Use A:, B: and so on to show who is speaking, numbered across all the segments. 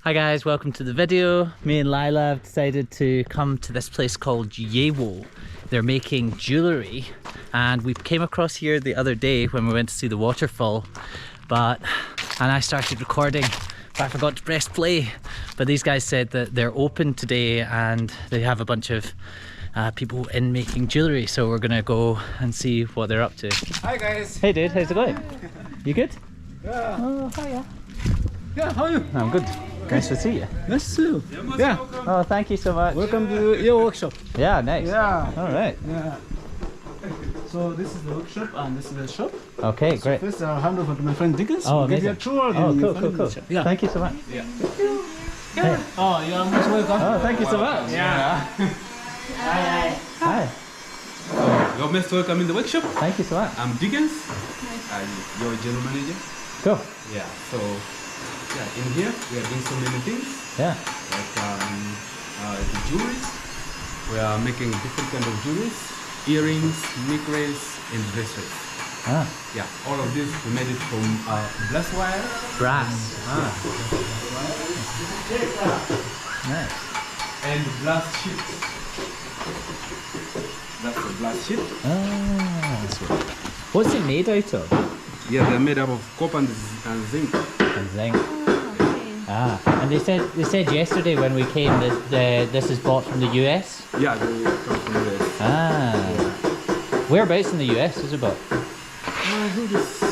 A: Hi guys, welcome to the video. Me and Lila have decided to come to this place called Yewo. They're making jewellery and we came across here the other day when we went to see the waterfall, and I started recording but I forgot to press play. But these guys said that they're open today and they have a bunch of people in making jewellery, so we're gonna go and see what they're up to.
B: Hi guys.
A: Hey dude, how's it going? You good?
B: Yeah.
A: Oh, hiya.
B: Yeah, how are you?
A: I'm good. Nice to see you.
B: Nice to see you. Yeah.
A: Oh, thank you so much.
B: Welcome to your workshop.
A: Yeah, nice.
B: Yeah.
A: All right.
B: Yeah. So this is the workshop and this is the shop.
A: Okay, great.
B: First, I'll hand over to my friend Dickens.
A: Oh,
B: We'll give you a
A: amazing.
B: tour.
A: Oh,
B: and
A: cool,
B: you
A: cool,
B: find
A: cool.
B: the shop. Yeah.
A: Thank you so much.
B: Yeah.
A: Hey.
B: Oh, you are most welcome.
A: Oh, thank you so much.
B: Yeah.
A: Hi.
C: You're most welcome in the workshop.
A: Thank you so much.
C: I'm Dickens. You're a general manager.
A: Cool.
C: Yeah. So, in here we are doing so many things.
A: Yeah.
C: Like the jewelries. We are making different kind of jewelries, earrings, necklace, and bracelets.
A: Ah.
C: Yeah. All of this we made it from brass wire.
A: Brass. Ah. Nice.
C: And glass sheet. That's the glass sheet.
A: Ah. What's it made out of?
C: Yeah, they're made up of copper and zinc.
A: And zinc. Ah. And they said yesterday when we came that this is bought from the US.
C: Yeah, they come from the US.
A: Ah. Whereabouts in the US is it bought?
C: I think it's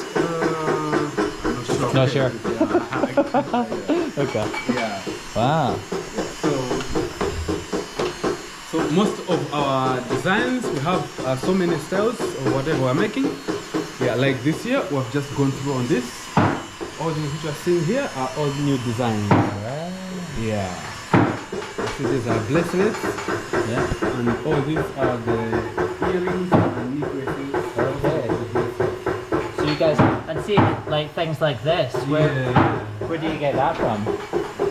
A: Not sure.
C: Yeah.
A: Okay.
C: Yeah.
A: Wow.
C: So most of our designs, we have so many styles of whatever we're making. Yeah, like this year, we've just gone through on this. All these which you are seeing here are all new designs. Yeah. So these are bracelets.
A: Yeah.
C: And all these are the earrings and necklaces.
A: Okay. So you guys, and see, like things like this, where do you get that from?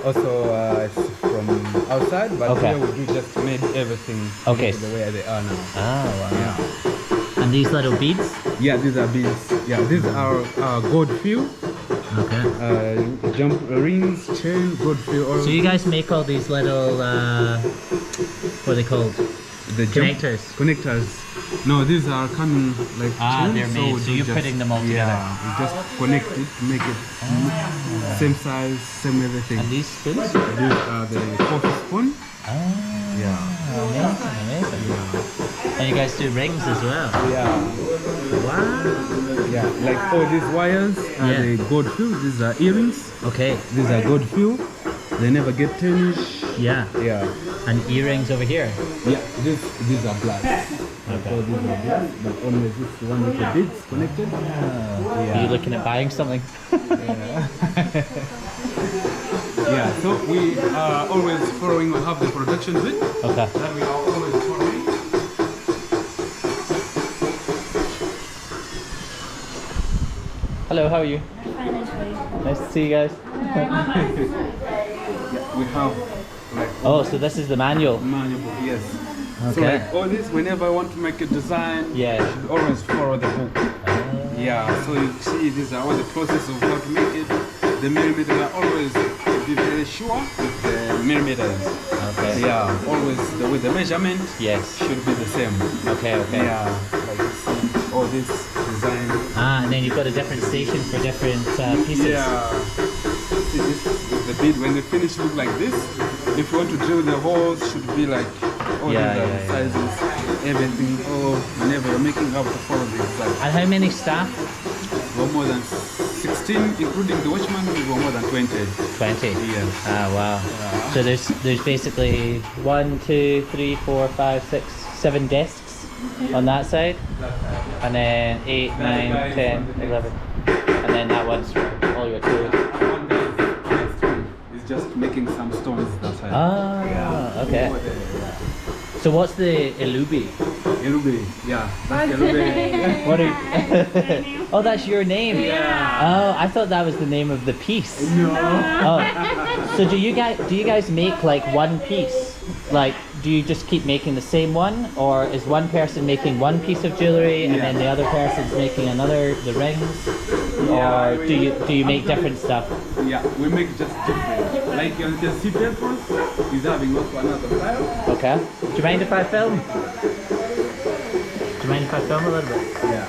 C: Also, it's from outside, but
A: Okay.
C: here we just made everything
A: Okay.
C: the way they are now.
A: Oh, wow.
C: Yeah.
A: And these little beads?
C: Yeah, these are beads. Yeah, these are gold fill.
A: Okay.
C: Jump rings, chain, gold fill. All
A: So you guys make all these little, what are they called?
C: the
A: Connectors.
C: Connectors. No, these are coming like chains,
A: They're made,
C: we
A: so
C: do
A: you're
C: just-
A: putting them all together.
C: Yeah, we just connect it to make it same size, same everything.
A: And these spoons?
C: These are the coffee spoon.
A: Oh,
C: Yeah.
A: amazing. And you guys do rings as well?
C: Yeah.
A: Wow.
C: Yeah, like all these wires are
A: Yeah.
C: the gold fill. These are earrings.
A: Okay,
C: These are gold fill. They never get tarnished.
A: yeah.
C: Yeah.
A: And earrings over here?
C: Yeah, these are black.
A: Okay.
C: So these are black, but only this one with the beads connected.
A: Are you looking at buying something?
C: Yeah, so we are always following, we have the production bit
A: Okay.
C: that we are always following.
A: Hello, how are you? Nice to see you guys.
C: We have like
A: Oh, so this is the manual?
C: manual book, yes. So
A: Okay.
C: like all this, whenever I want to make a design,
A: Yeah.
C: you should always follow the book. Yeah, so you see these are all the process of how to make it. The millimeters are always be very sure with the millimeters.
A: Okay.
C: Yeah, always with the measurement
A: Yes.
C: should be the same.
A: Okay, okay.
C: Yeah, like you see all this design.
A: Ah, and then you've got a different station for different pieces.
C: Yeah. See this with the bead, when they finish look like this. If you want to drill the holes, should be like all
A: Yeah,
C: these are
A: yeah,
C: the sizes, everything. Oh, whenever you're making, you have to follow the exact.
A: And how many staff?
C: We're more than 16, including the watchman. We were more than 20.
A: 20.
C: Yes.
A: Ah, wow.
C: Yeah.
A: So there's basically 1, 2, 3, 4, 5, 6, 7 desks on that side, and then 8, 9, 10, 11, and then that one's for all your tools.
C: One guy next to me is just making some stones. That's right.
A: Ah, okay. So what's the Ilubi?
C: Elube, yeah, that's Elube.
A: What are Oh, that's your name.
C: Yeah.
A: Oh, I thought that was the name of the piece.
C: No.
A: Oh. So do you guys make like one piece? Like, do you just keep making the same one, or is one person making one piece of jewelry and then the other person's making another, the rings? or do you make different stuff?
C: Yeah, we make just different. Like you can see Petros is having also another style.
A: Okay. Do you mind if I film? Do you mind if I film a little bit?
C: Yeah.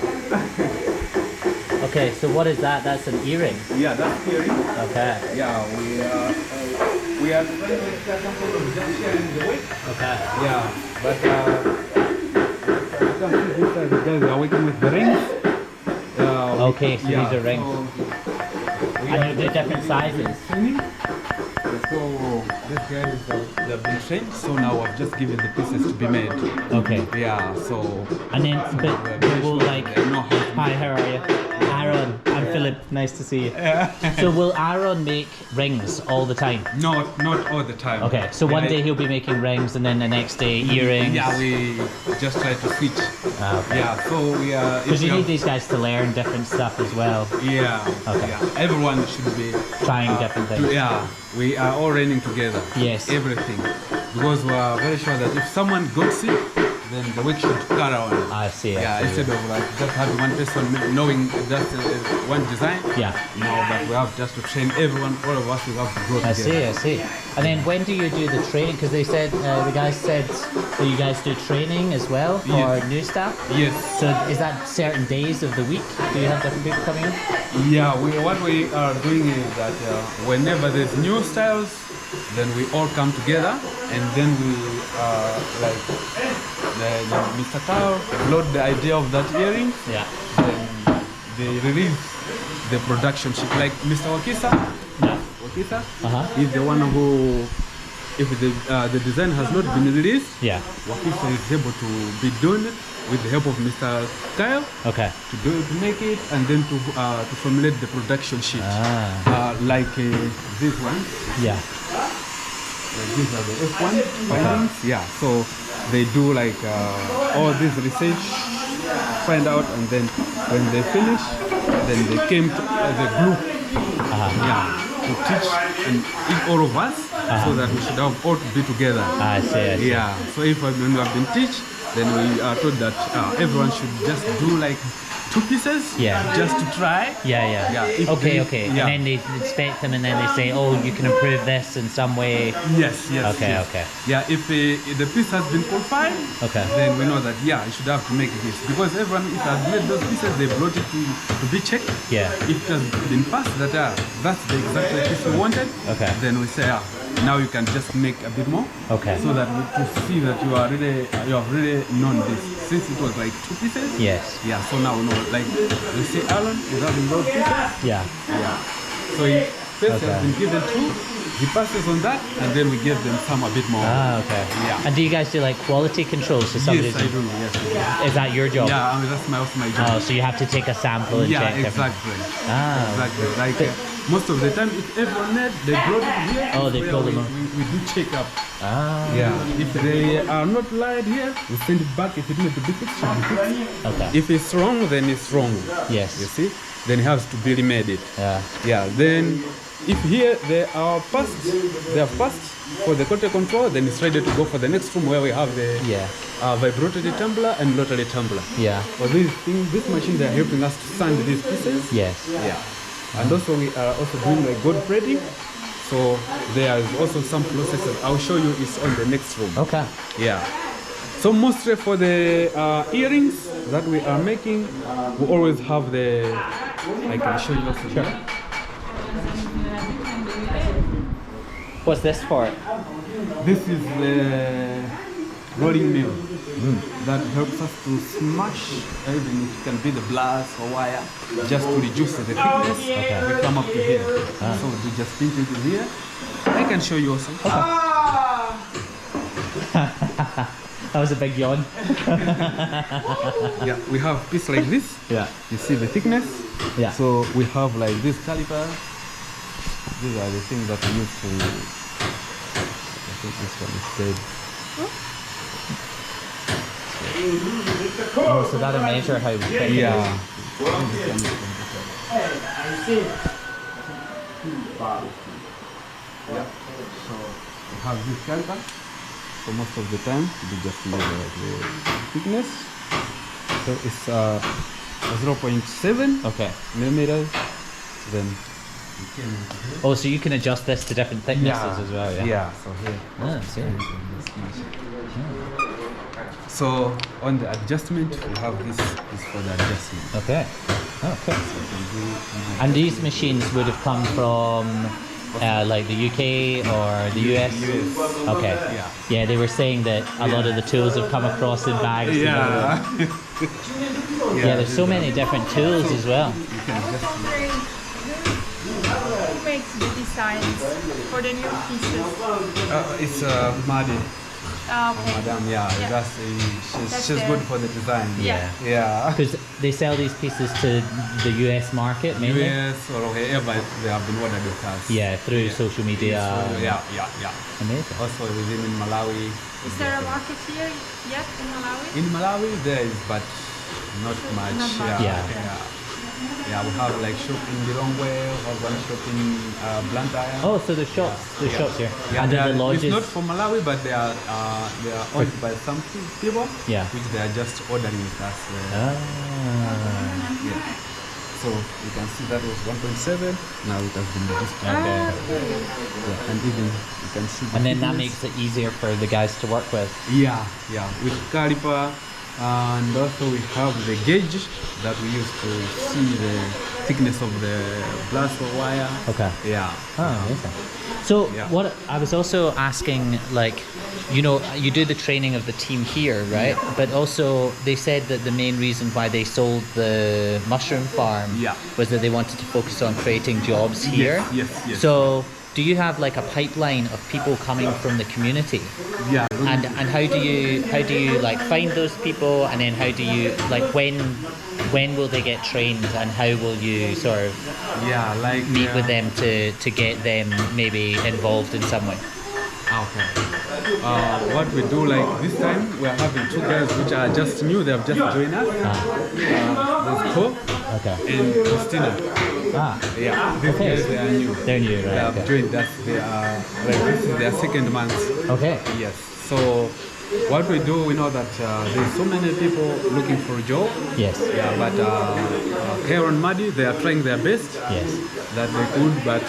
A: Okay, so what is that? That's an earring.
C: Yeah, that's earring.
A: Okay.
C: Yeah, we are just sharing the weight.
A: Okay.
C: Yeah, but you can see this the guys are working with the rings.
A: Okay, so these are rings. And they're different sizes.
C: So this guy is they've been trained. So now I've just given the pieces to be made.
A: Okay.
C: Yeah. So.
A: And then, but will like. Hi, how are you? Aaron, I'm Philip. Nice to see you. So will Aaron make rings all the time?
C: Not all the time.
A: Okay, so one day he'll be making rings, and then the next day earrings.
C: Yeah, we just try to switch.
A: Okay.
C: Yeah, so we are.
A: Because you need these guys to learn different stuff as well.
C: Yeah.
A: Okay.
C: Yeah. Everyone should be
A: Trying different things.
C: Yeah, we are all running together.
A: Yes.
C: Everything, because we are very sure that if someone got sick, then the work should carry on.
A: I see.
C: Yeah, instead of like just having one person knowing just one design.
A: Yeah.
C: No, but we have just to train everyone. All of us we have to grow together.
A: I see. And then when do you do the training? Because they said the guys said that you guys do training as well for
C: Yes.
A: new staff.
C: Yes.
A: So is that certain days of the week? Do you have different people coming in?
C: Yeah, what we are doing is that whenever there's new styles, then we all come together and then we like the Mr. Tao load the idea of that earring.
A: Yeah.
C: Then they release the production sheet. Like Mr. Wakisa,
A: Yeah.
C: is the one who, if the design has not been released,
A: Yeah.
C: Wakisa is able to be doing it with the help of Mr. Kyle
A: Okay.
C: to make it and then to formulate the production sheet. Like this one.
A: Yeah.
C: Like these are the F1 findings. Yeah, so they do like all this research, find out, and then when they finish, then they came to the group. Yeah, to teach and all of us, so that we should have all be together.
A: I see.
C: Yeah, so if when we have been teach, then we are told that everyone should just do like 2 pieces.
A: Yeah.
C: Just to try.
A: Yeah.
C: if
A: Okay.
C: they-
A: And
C: Yeah.
A: then they inspect them, and then they say, "Oh, you can improve this in some way."
C: Yes.
A: Okay.
C: Yeah, if the piece has been qualified,
A: Okay.
C: then we know that you should have to make this, because everyone, if has made those pieces, they brought it to be checked.
A: Yeah.
C: If it has been passed that that's the exact piece we wanted,
A: Okay.
C: then we say now you can just make a bit more.
A: Okay.
C: So that to see that you have really known this, since it was like 2 pieces.
A: Yes.
C: Yeah. So now we know, like we say Alan is having those pieces.
A: Yeah.
C: Yeah. So he first
A: Okay.
C: has been given 2. He passes on that, and then we give them some a bit more.
A: Okay.
C: Yeah.
A: And do you guys do like quality control? So somebody
C: Yes, I do. Yes.
A: Is that your job?
C: Yeah, I mean, that's also my job.
A: Oh, so you have to take a sample and
C: Yeah,
A: check different.
C: exactly.
A: Ah.
C: Exactly. Like most of the time, if everyone made, they brought it here.
A: Oh, they
C: where
A: pulled them up.
C: we do check up.
A: Ah.
C: Yeah. If they are not lied here, we send it back. If it needs to be fixed, it should be fixed.
A: Okay.
C: If it's wrong, then it's wrong.
A: Yes.
C: You see? Then it has to be remade it.
A: Yeah.
C: Yeah. Then, if here they are passed, they have passed for the quality control, then it's ready to go for the next room where we have the
A: Yeah.
C: vibratory tumbler and rotary tumbler.
A: Yeah.
C: For this machine, they are helping us to sand these pieces.
A: Yes.
C: Yeah. And also we are also doing like gold braiding. So there is also some processes. I'll show you it's on the next room.
A: Okay.
C: Yeah. So mostly for the earrings that we are making, we always have the. I can show you also.
A: Sure. What's this for?
C: This is the rolling mill that helps us to smash, even if it can be the glass or wire, just to reduce the thickness.
A: Okay.
C: We come up to here. So we just pinch it here. I can show you also.
A: That was a big yawn.
C: Yeah, we have piece like this.
A: Yeah.
C: You see the thickness?
A: Yeah.
C: So we have like this caliper. These are the things that we use to. I think this one is dead.
A: Oh, so that'll measure how thick it is.
C: Yeah. So we have this caliper. So most of the time we just measure the thickness. So it's 0.7
A: Okay.
C: millimeters then you can.
A: Oh, so you can adjust this to different thicknesses as well, yeah?
C: Yeah. So here.
A: Ah, see.
C: So on the adjustment, we have this for the adjustment.
A: Okay. Oh, cool.
C: So you can do,
A: And these machines would have come from like the UK or the US?
C: US.
A: Okay.
C: Yeah.
A: Yeah, they were saying that a lot of the tools have come across in bags.
C: Yeah.
A: Yeah, there's so many different tools as well.
C: You can just.
D: Who makes the designs for the new pieces?
C: It's Madi.
D: Okay.
C: Madam, yeah,
D: Yeah.
C: she's good for the design.
D: Yeah.
C: Yeah.
A: Because they sell these pieces to the US market mainly.
C: US or wherever they have been ordered with us.
A: Yeah, through social media.
C: Yeah.
A: Amazing.
C: Also within in Malawi.
D: Is there a market here yet in Malawi?
C: In Malawi there is, but not much.
D: Not much.
C: Yeah, we have like shop in Lilongwe, or one shop in Blantyre.
A: Oh, so the shops, shops here.
C: Yeah,
A: And then the
C: it's
A: lodges.
C: not from Malawi, but they are owned by some people.
A: Yeah.
C: Which they are just ordering with us.
A: Ah.
C: Yeah. So you can see that was 1.7. Now it has been reduced.
A: Okay.
C: Yeah, and even you can see. The
A: And then that
C: thickness.
A: makes it easier for the guys to work with.
C: Yeah, with caliper, and also we have the gauge that we use to see the thickness of the glass or wire.
A: Okay.
C: Yeah.
A: Oh, amazing. So
C: Yeah.
A: what I was also asking, like, you know, you do the training of the team here, right? But also they said that the main reason why they sold the mushroom farm
C: Yeah.
A: was that they wanted to focus on creating jobs here.
C: Yes.
A: So do you have like a pipeline of people coming from the community?
C: Yeah.
A: And how do you like find those people, and then how do you like when will they get trained, and how will you sort of
C: Yeah, like
A: meet with them to get them maybe involved in some way?
C: Okay. What we do, like this time, we are having two guys which are just new. They have just joined us. There's Ko
A: Okay.
C: and Christina.
A: Ah,
C: Yeah, these
A: Okay.
C: guys, they are new.
A: they're new,
C: They
A: right?
C: have
A: Okay.
C: joined us. They are like this is their second month.
A: Okay.
C: Yes. So what we do, we know that there's so many people looking for a job.
A: Yes.
C: Yeah, but here on Madi, they are trying their best.
A: Yes.
C: That they could, but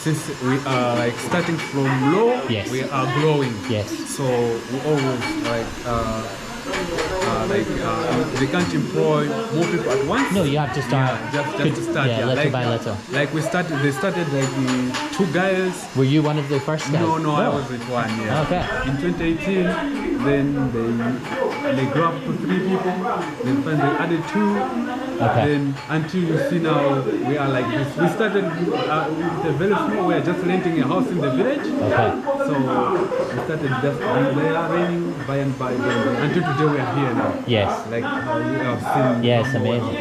C: since we are like starting from low,
A: Yes.
C: we are growing.
A: Yes.
C: So we always they can't employ more people at once.
A: No, you have to start.
C: Just to start.
A: Yeah, little
C: like,
A: by little.
C: Like they started like two guys.
A: Were you one of the first guys?
C: No, I was with one. Yeah.
A: Okay.
C: In 2018, then they grew up to 3 people. Then finally added 2.
A: Okay.
C: Then until you see now, we are like this. We started with a very small. We are just renting a house in the village.
A: Okay.
C: So we started just renting by and by. Until today, we are here now.
A: Yes.
C: Like how you have seen.
A: Yes, amazing.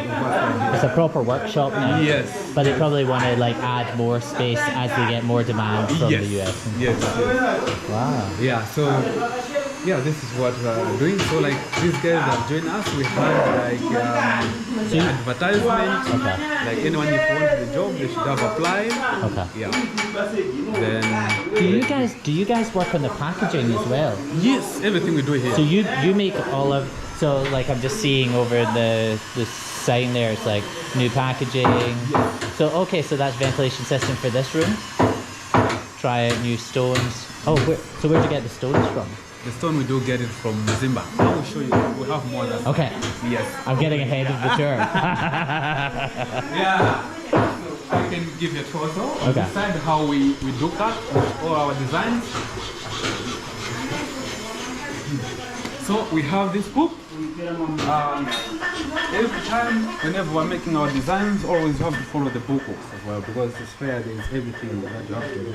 A: It's a proper workshop now.
C: Yes.
A: But they probably want to like add more space as they get more demand from
C: Yes.
A: the US.
C: Yes.
A: Wow.
C: Yeah, so this is what we are doing. So like these guys that join us, we have like advertisement.
A: Okay.
C: Like anyone if you want the job, they should have applied.
A: Okay.
C: Yeah. Then
A: Do you guys work on the packaging as well?
C: yes, everything we do here.
A: So you make all of, so like I'm just seeing over the sign there, it's like new packaging. So okay, so that's ventilation system for this room. Try out new stones. Oh, where'd you get the stones from?
C: The stone we do get it from Zimba. I will show you. We have more than
A: Okay.
C: Yes.
A: I'm getting ahead of the tour.
C: Yeah. I can give you a tour. So
A: Okay.
C: Decide how we do cut with all our designs. So we have this hoop. Every time, whenever we're making our designs, always have to follow the book as well, because it's fair. There's everything that you have to do.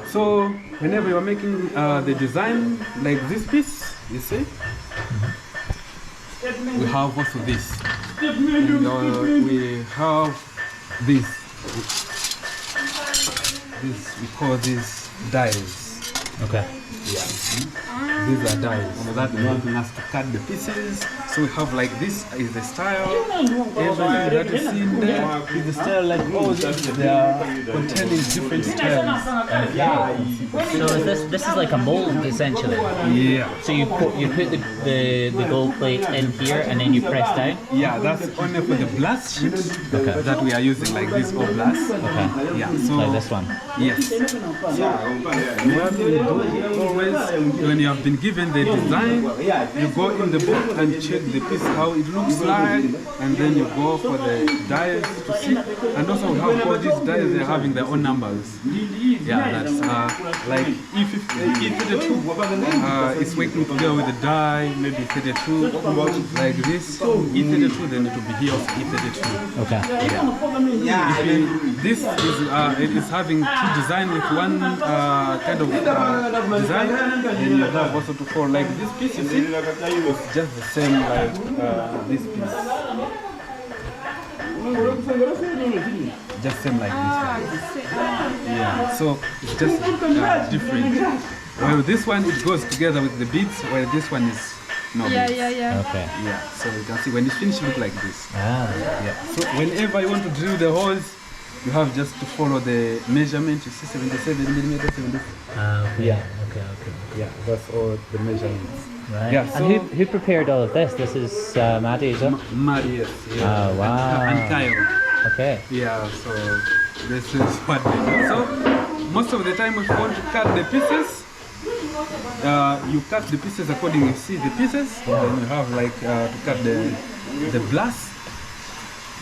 C: So whenever you're making the design, like this piece, you see, we have also this. And, we have this. We call these dies.
A: Okay.
C: These are dies. So that we're helping us to cut the pieces. So we have like this is the style. Everything that you see in there is the style, like all these, they are containing different styles.
A: So this is like a mold essentially.
C: Yeah.
A: So you put the gold plate in here and then you press down.
C: Yeah, that's only for the blast sheet that we are using, like this all blast.
A: Okay.
C: Yeah. So
A: Like this one.
C: yes. So what we do always, when you have been given the design, you go in the book and check the piece how it looks like, and then you go for the dies to see. And also we have all these dies, they're having their own numbers. Yeah, that's like E32 is working together with the die, maybe 32 like this. E32, then it will be here of E32.
A: Okay.
C: This is it is having two design with one kind of design, and you have also to for like this piece. You see, it's just the same like this piece. Just same like this one. Yeah, so it's just different. Well, this one it goes together with the beads, while this one is no beads.
D: Yeah.
A: Okay.
C: Yeah, so you can see when it's finished, look like this.
A: Ah.
C: Yeah. So whenever you want to drill the holes, you have just to follow the measurement. You see 77 millimeters.
A: Okay.
C: Yeah.
A: Okay.
C: Yeah, that's all the measurements.
A: Right.
C: Yeah,
A: And who prepared all of this? This is Maddie, is it?
C: Marius. Yeah.
A: Oh, wow.
C: And Kyle.
A: Okay.
C: Yeah, so this is what they do. So most of the time if you want to cut the pieces, you cut the pieces according you see the pieces. Then you have like to cut the blast.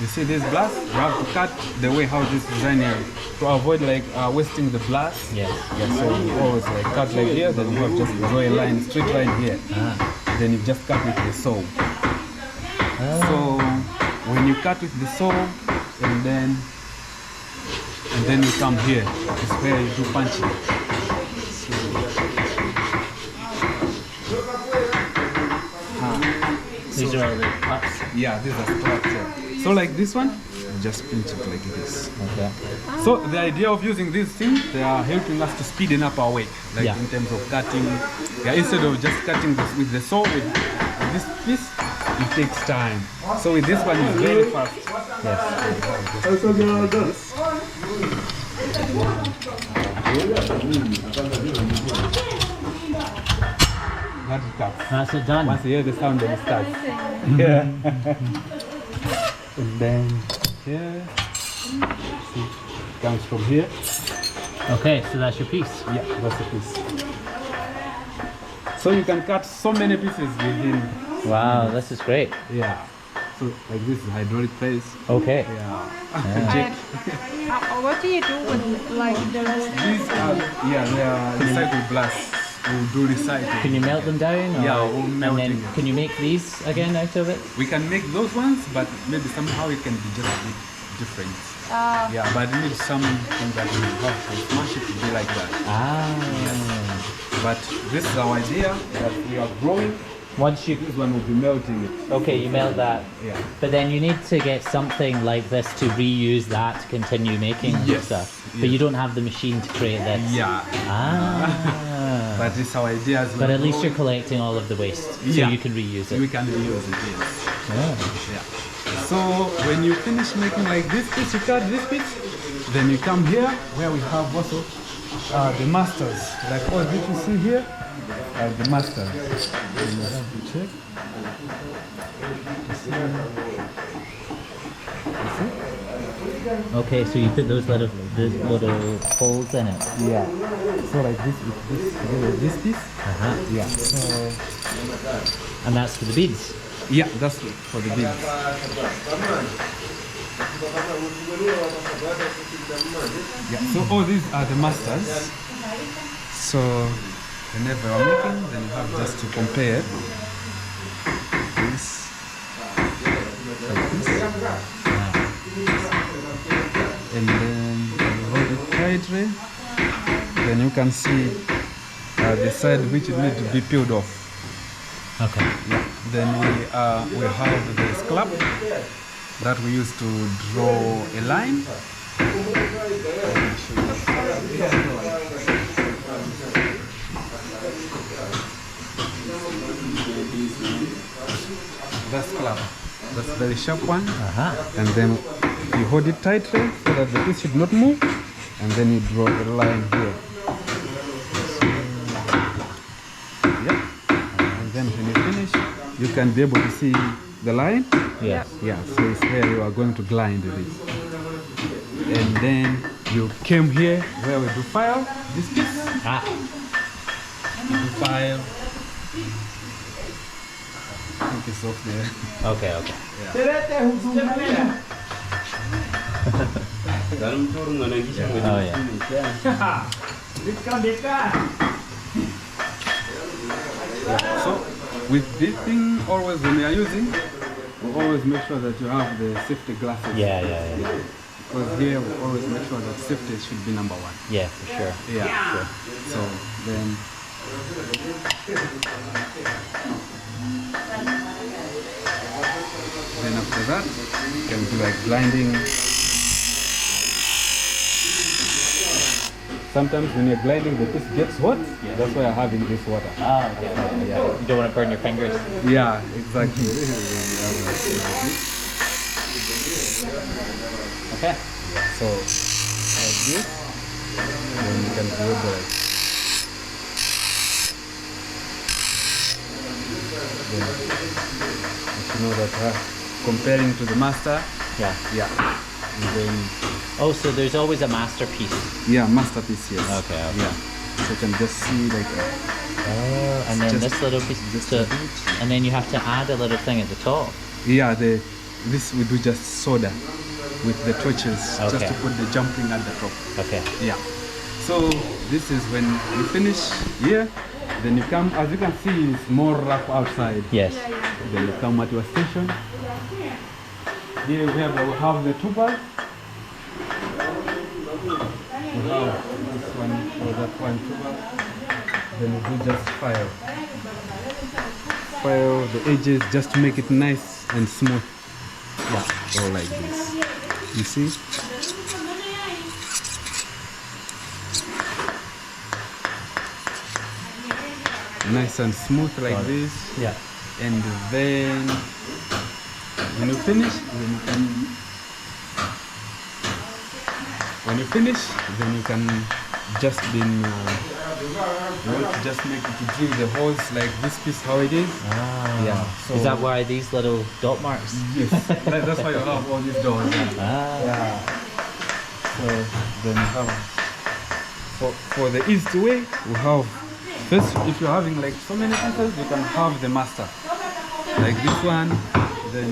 C: You see this blast, you have to cut the way how this design here to avoid like wasting the blast.
A: Yes.
C: Yeah, so you always like cut like here, then you have just draw a line, straight line here. Then you just cut with the saw. So when you cut with the saw, and then you come here, is where you do punching.
A: These are all the cuts.
C: Yeah, these are structure. So like this one, you just pinch it like this.
A: Okay.
C: So the idea of using these things, they are helping us to speeden up our work, like
A: Yeah.
C: in terms of cutting. Yeah, instead of just cutting this with the saw, with this piece, it takes time. So with this one, it's very fast.
A: Yes.
C: That's tough.
A: That's it done.
C: Once you hear the sound, then it starts. Yeah. And then here, see, it comes from here.
A: Okay, so that's your piece.
C: Yeah, that's the piece. So you can cut so many pieces within.
A: Wow, this is great.
C: Yeah. So like this is hydraulic press.
A: Okay.
C: Yeah.
D: What do you do with like the
C: These are they are recycled blasts. We'll do recycling.
A: Can you melt them down? Or,
C: Yeah, we'll melt
A: and then
C: it.
A: can you make these again out of it?
C: We can make those ones, but maybe somehow it can be just a bit different. Yeah, but it needs something that we have to smash it to be like that. But this is our idea that we are growing.
A: Once you
C: This one will be melting it.
A: okay, you melt that.
C: Yeah.
A: But then you need to get something like this to reuse that to continue making
C: Yes,
A: stuff. But
C: yes.
A: you don't have the machine to create this.
C: Yeah. But this is our idea as well.
A: But at least you're collecting all of the waste, so
C: Yeah.
A: you can reuse it.
C: We can reuse it, yes.
A: Yeah.
C: Yeah. So when you finish making like this piece, you cut this piece, then you come here where we have also the masters. Like all this you see here are the masters. And you have to check.
A: Okay, so you put those little holes in it.
C: Yeah. So like this with this together with this piece. Yeah. So
A: And that's for the beads.
C: yeah, that's for the beads. Yeah. So all these are the masters. So whenever you're making, then you have just to compare this. Like this. And then you hold it tightly. Then you can see the side which needs to be peeled off.
A: Okay.
C: Yeah. Then we have the scalp that we use to draw a line. very sharp one.
A: Uh-huh.
C: And then you hold it tightly so that the piece should not move, and then you draw a line here. Yeah. And then when you finish, you can be able to see the line.
A: Yes.
C: Yeah, so it's where you are going to grind this. And then you came here where we do file this piece.
A: Ah.
C: You do file. I think it's off there.
A: Okay, okay. Oh yeah.
C: So with this thing, always when you are using, we always make sure that you have the safety glasses.
A: Yeah, yeah, yeah.
C: Because here we always make sure that safety should be number one.
A: Yeah, for sure.
C: Yeah.
A: Sure.
C: So then after that, you can do like grinding. Sometimes when you're grinding, the piece gets hot. Yeah. That's why I'm having this water.
A: Ah, okay. Yeah. You don't want to burn your fingers.
C: Yeah, exactly.
A: Okay.
C: So like this, then you can do it like. You know that comparing to the master.
A: Yeah.
C: Yeah. And then
A: Oh, so there's always a masterpiece.
C: yeah, masterpiece, yes.
A: Okay, okay.
C: Yeah. So you can just see like
A: Oh, and then
C: just-
A: this little piece.
C: just
A: So,
C: a bit.
A: and then you have to add a little thing at the top.
C: yeah, this we do just soda with the torches just
A: Okay.
C: to put the jumping at the top.
A: Okay.
C: Yeah. So this is when you finish here, then you come, as you can see, it's more rough outside.
A: Yes.
C: Then you come at your station. Here we have the tubers. We have this one or that one tuber. Then we do just file. File the edges just to make it nice and smooth. Yeah, all like this. You see? Nice and smooth like this.
A: Yeah.
C: And then when you finish, then you can just just make it to drill the holes like this piece how it is.
A: Ah.
C: Yeah. So
A: Is that why these little dot marks?
C: yes, that's why you have all these doors.
A: Ah.
C: Yeah. So then you have for the east way we have first, if you're having like so many pieces, you can have the master like this one. Then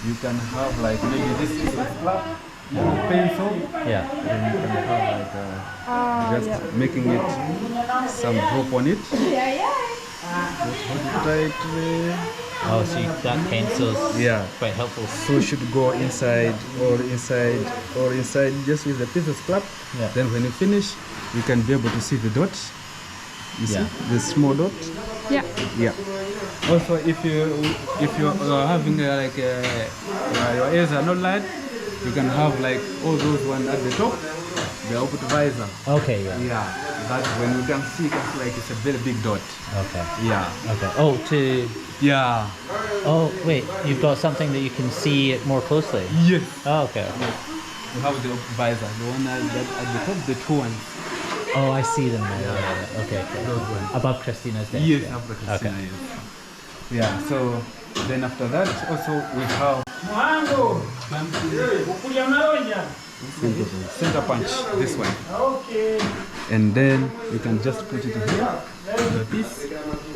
C: you can have like maybe this is a flap, pencil.
A: Yeah.
C: Then you can have like just making it some drop on it. Just hold it tightly.
A: Oh, so that pencil's
C: Yeah.
A: quite helpful.
C: So it should go inside or inside or inside just with the pieces clap.
A: Yeah.
C: Then when you finish, you can be able to see the dot. You
A: Yeah.
C: see the small dot.
D: Yeah.
C: Yeah. Also, if you are having your ears are not light, you can have like all those ones at the top, the output visor.
A: Okay, yeah.
C: Yeah. That when you can see, it's like it's a very big dot.
A: Okay.
C: Yeah.
A: Okay. Oh,
C: Yeah.
A: oh, wait, you've got something that you can see it more closely.
C: Yes.
A: Oh, okay. Okay.
C: You have the output visor, the one at the top, the two ones.
A: Oh, I see them now. Yeah. Okay.
C: Those ones.
A: Above Christina's desk.
C: Yes,
A: yeah.
C: after
A: Okay.
C: Christina, yes. Yeah, so then after that also we have center punch, this one. And then you can just put it here, the piece,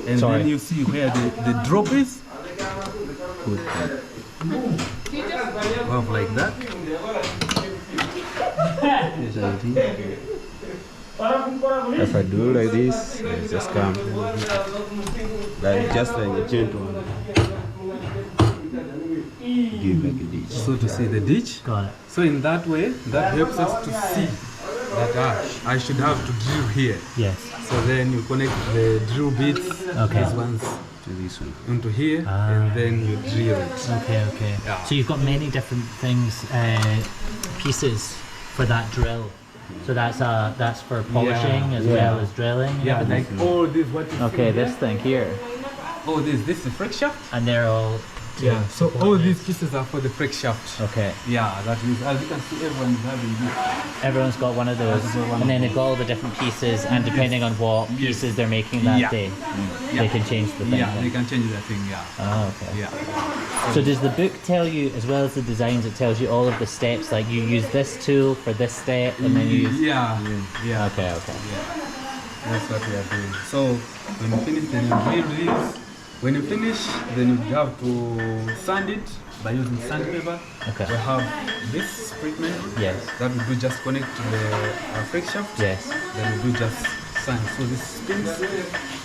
C: and
A: Sorry.
C: then you see where the drop is. Put off like that.
E: If I do like this, it just come. Like just like a gentle one. Give like a ditch.
C: So to see the ditch.
A: Got it.
C: So in that way, that helps us to see that I should have to drill here.
A: Yes.
C: So then you connect the drill bits,
A: Okay.
C: these ones,
E: To this one.
C: into here,
A: Ah.
C: and then you drill it.
A: Okay, okay.
C: Yeah.
A: So you've got many different things, pieces for that drill. So that's for polishing as well as drilling. And
C: Yeah,
A: everything?
C: like all this what you
A: Okay,
C: see
A: this thing here,
C: here. Oh, this is friction shaft.
A: and they're all
C: Yeah, so all these pieces are for the brake shaft.
A: Okay.
C: Yeah, that means as you can see, everyone is having this.
A: Everyone's got one of those, and then they've got all the different pieces, and depending on what pieces they're making that day, they can change the thing.
C: Yeah, they can change the thing. Yeah.
A: Oh, okay.
C: Yeah.
A: So does the book tell you, as well as the designs, it tells you all of the steps, like you use this tool for this step, and then you use...
C: Yeah. Yeah.
A: Okay.
C: Yeah. That's what we are doing. So when you finish, then you drill this. When you finish, then you have to sand it by using sandpaper.
A: Okay.
C: We have this treatment.
A: Yes.
C: That we do just connect to the brake shaft.
A: Yes.
C: Then we do just sand. So this spins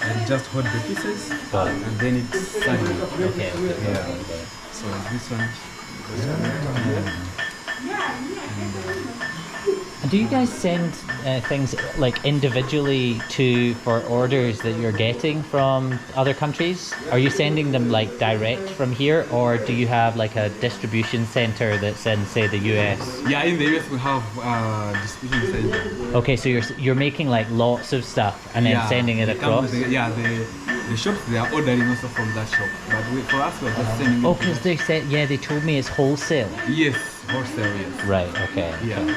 C: and just hold the pieces.
A: Got it.
C: And then it's sanded.
A: Okay.
C: Yeah. So this one goes connected here.
A: And do you guys send things like individually for orders that you're getting from other countries? Are you sending them like direct from here, or do you have like a distribution center that's in, say, the US?
C: Yeah, in the US we have distribution center.
A: Okay, so you're making like lots of stuff and then sending it
C: they come
A: across.
C: with the shops, they are ordering also from that shop. But for us, we're just sending.
A: Oh, because they said, yeah, they told me it's wholesale.
C: Yes, wholesale. Yes.
A: Right. Okay.
C: Yeah.
A: Okay.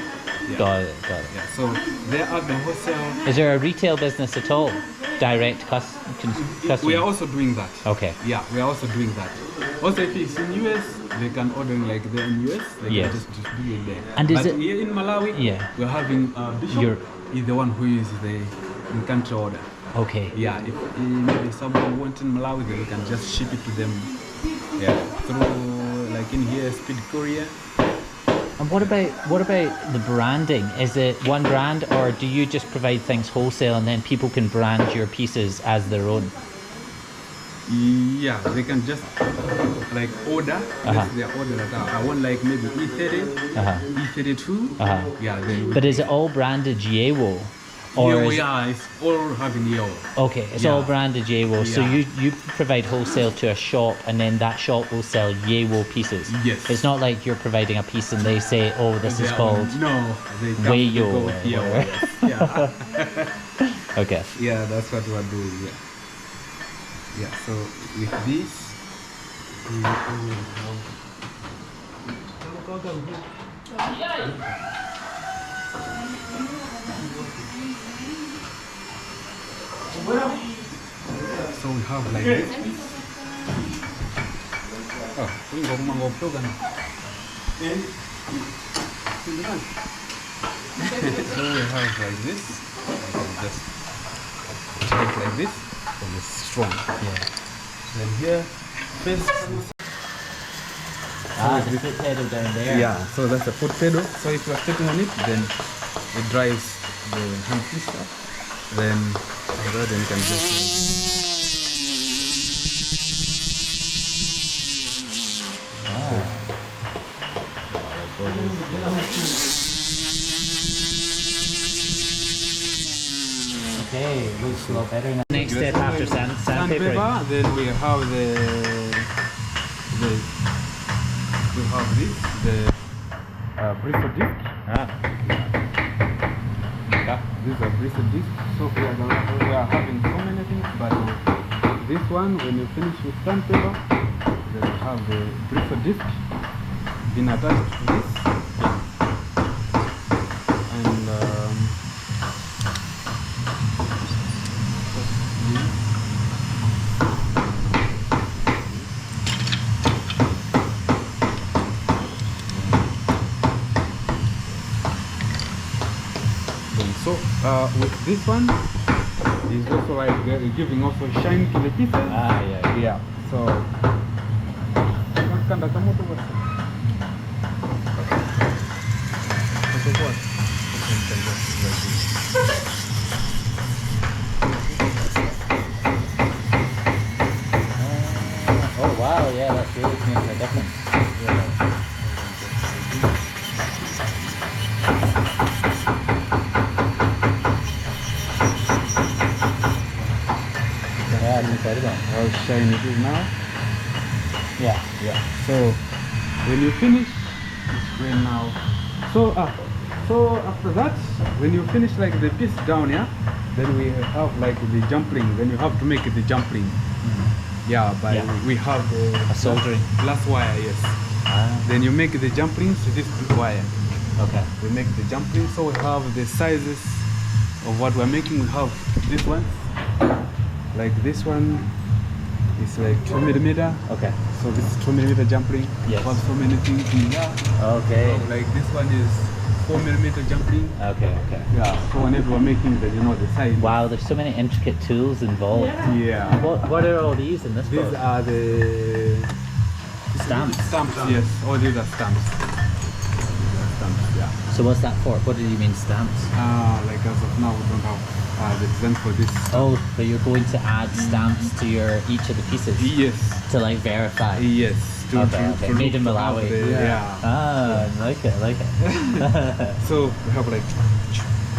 C: Yeah.
A: Got it.
C: Yeah. So they are the wholesale.
A: Is there a retail business at all? Direct customers?
C: We are also doing that.
A: Okay.
C: Yeah, we are also doing that. Also, if it's in US, they can order like they're in US. They
A: Yes.
C: can just do it there.
A: And is
C: but
A: it-
C: here in Malawi?
A: Yeah.
C: We're having Bishop is the one who is the in-country order.
A: Okay.
C: Yeah, if maybe someone wants in Malawi, then we can just ship it to them. Yeah, through like in here, Speed Courier.
A: And what about the branding? Is it one brand, or do you just provide things wholesale and then people can brand your pieces as their own?
C: Yeah, they can just like order. This is their order that I want like maybe E30, E32. Yeah, then.
A: But is it all branded Yewo? Or is
C: it's all having Yewo.
A: Okay, it's all branded Yewo. So
C: Yeah.
A: you provide wholesale to a shop, and then that shop will sell Yewo pieces.
C: Yes.
A: It's not like you're providing a piece and they say, "Oh, this is
C: They are-
A: called."
C: No, they come
A: Wayo
C: to go with
A: or
C: Yewo.
A: whatever.
C: Yes.
A: Okay.
C: Yeah, that's what we're doing. Yeah. Yeah. So with this, we will so we have like this. Oh, we go program. So we have like this. I can just take like this, and it's strong.
A: Yeah.
C: Then here, first.
A: The foot pedal down there.
C: Yeah, so that's a foot pedal. So if you are stepping on it, then it drives the hand twist up. Then after that, then you can just.
A: Okay, looks a lot better now. Next step after sandpaper.
C: Then we have we have this, the bristle disc. These are bristle discs. So we are having so many things, but this one, when you finish with sandpaper, then you have the bristle disc been attached to this. And so with this one, is also like giving also shine to the pieces. Yeah. So
A: Oh wow, yeah, that's really making a difference. Yeah, it's incredible.
C: how shiny it is now.
A: Yeah.
C: So when you finish, it's green now. So after that, when you finish like the piece down here, then we have like the jump ring. Then you have to make the jump ring. Yeah, but
A: Yeah.
C: we have
A: A soldering.
C: glass wire, yes. Then you make the jump rings with this big wire.
A: Okay.
C: We make the jump rings, so we have the sizes of what we're making. We have this one, like this one is like 2mm.
A: Okay.
C: So this is 2mm jump ring.
A: Yes.
C: We have so many things in here.
A: Okay.
C: So like this one is 4mm jump ring.
A: Okay. Okay.
C: Yeah. So whenever we're making the, you know, the size.
A: Wow, there's so many intricate tools involved.
C: Yeah.
A: What are all these in this
C: These
A: box?
C: are the
A: Stamps.
C: Stamps, yes. All these are stamps. These are stamps, yeah.
A: So what's that for? What do you mean stamps?
C: Like as of now, we don't have the design for this.
A: Oh, but you're going to add stamps to each of the pieces
C: Yes.
A: to like verify.
C: Yes.
A: Okay. Made in
C: look to have
A: Malawi.
C: the- yeah.
A: Ah, I like it. I like it.
C: So we have like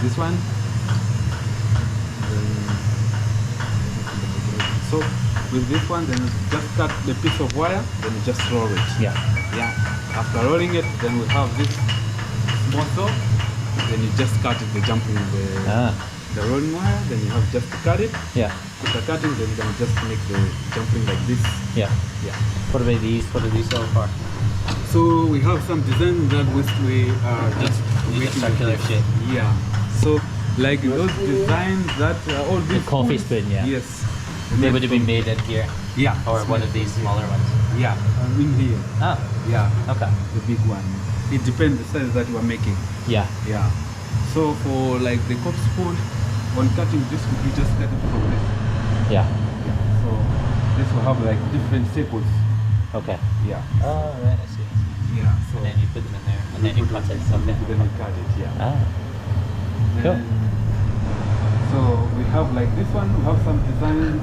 C: this one. So with this one, then you just cut the piece of wire, then you just roll it.
A: Yeah.
C: Yeah. After rolling it, then we have this small saw. Then you just cut it, the jumping, the rolling wire. Then you have just to cut it.
A: Yeah.
C: After cutting, then you can just make the jumping like this.
A: Yeah.
C: Yeah.
A: What about these? What are these all for?
C: So we have some design that we are just
A: Need a
C: making
A: circular
C: this.
A: shape.
C: Yeah. So like those designs that all
A: The
C: these
A: coffee
C: spoons,
A: spoon, yeah.
C: Yes.
A: They would have been made in here,
C: Yeah.
A: or one of these smaller ones.
C: Yeah. In here.
A: Ah,
C: Yeah.
A: okay.
C: The big one. It depends the size that you are making.
A: Yeah.
C: Yeah. So for like the cup spoon, on cutting this, we just cut it from this.
A: Yeah.
C: So this will have like different staples.
A: Okay.
C: Yeah.
A: Oh, right, I see.
C: Yeah. So
A: And then you put them in there, and then you cut it. Okay.
C: Then we cut it. Yeah.
A: Ah, cool.
C: Then- So we have like this one, we have some designs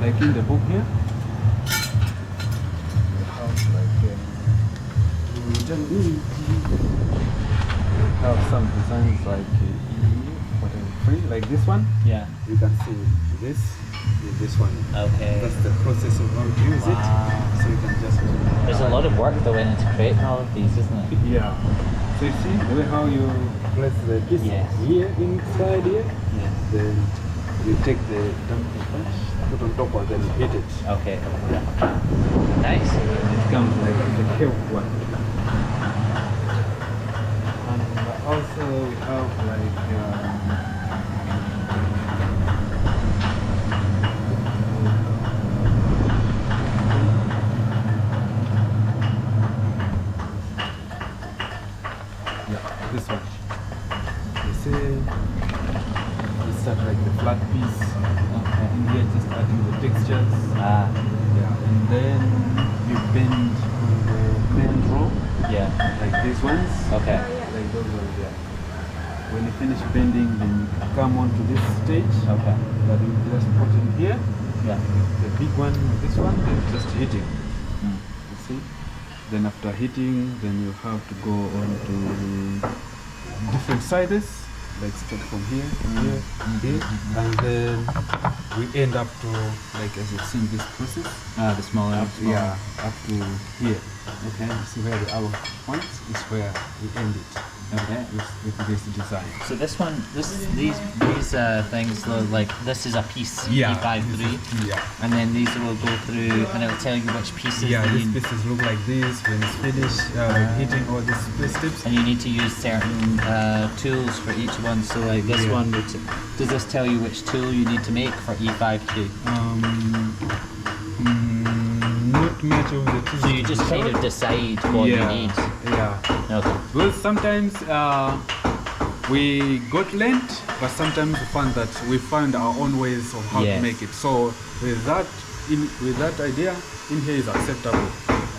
C: like in the book here. We have like we have some designs like like this one.
A: Yeah.
C: You can see this one.
A: Okay.
C: That's the process of how to use
A: Wow.
C: it. So you can just
A: There's a lot of work that went into creating all of these, isn't it?
C: yeah. So you see the way how you place the piece
A: Yes.
C: here inside here.
A: Yeah.
C: Then you take the dumpling punch, put on top and then hit it.
A: Okay. Nice.
C: It comes like a curved one. And also we have like this one. You see, you start like the flat piece. In here, just adding the textures.
A: Ah,
C: Yeah. And then you bend on the bend roll,
A: yeah.
C: like these ones.
A: Okay.
C: Like those ones, yeah. When you finish bending, then you come on to this stage.
A: Okay.
C: That you just put in here.
A: Yeah.
C: The big one, this one, then just hitting. You see? Then after hitting, then you have to go on to different sizes, like start from here, here, here, and then we end up to, like as you've seen this process,
A: Ah, the smaller.
C: yeah, up to here. Okay, you see where the arrow points is where we end it.
A: Okay.
C: With this design.
A: So this one, these things look like this is a piece E53,
C: Yeah.
A: and then these will go through, and it'll tell you which pieces.
C: Yeah,
A: that
C: these
A: you,
C: pieces look like this when it's finished, hitting all these split tips.
A: and you need to use certain tools for each one. So like this
C: Yeah.
A: one, does this tell you which tool you need to make for E52?
C: Not much of the tools.
A: So you just kind of decide what you need.
C: Yeah.
A: Okay.
C: Well, sometimes we got lent, but sometimes we find our own ways of how
A: Yes.
C: to make it. So with that idea, in here is acceptable.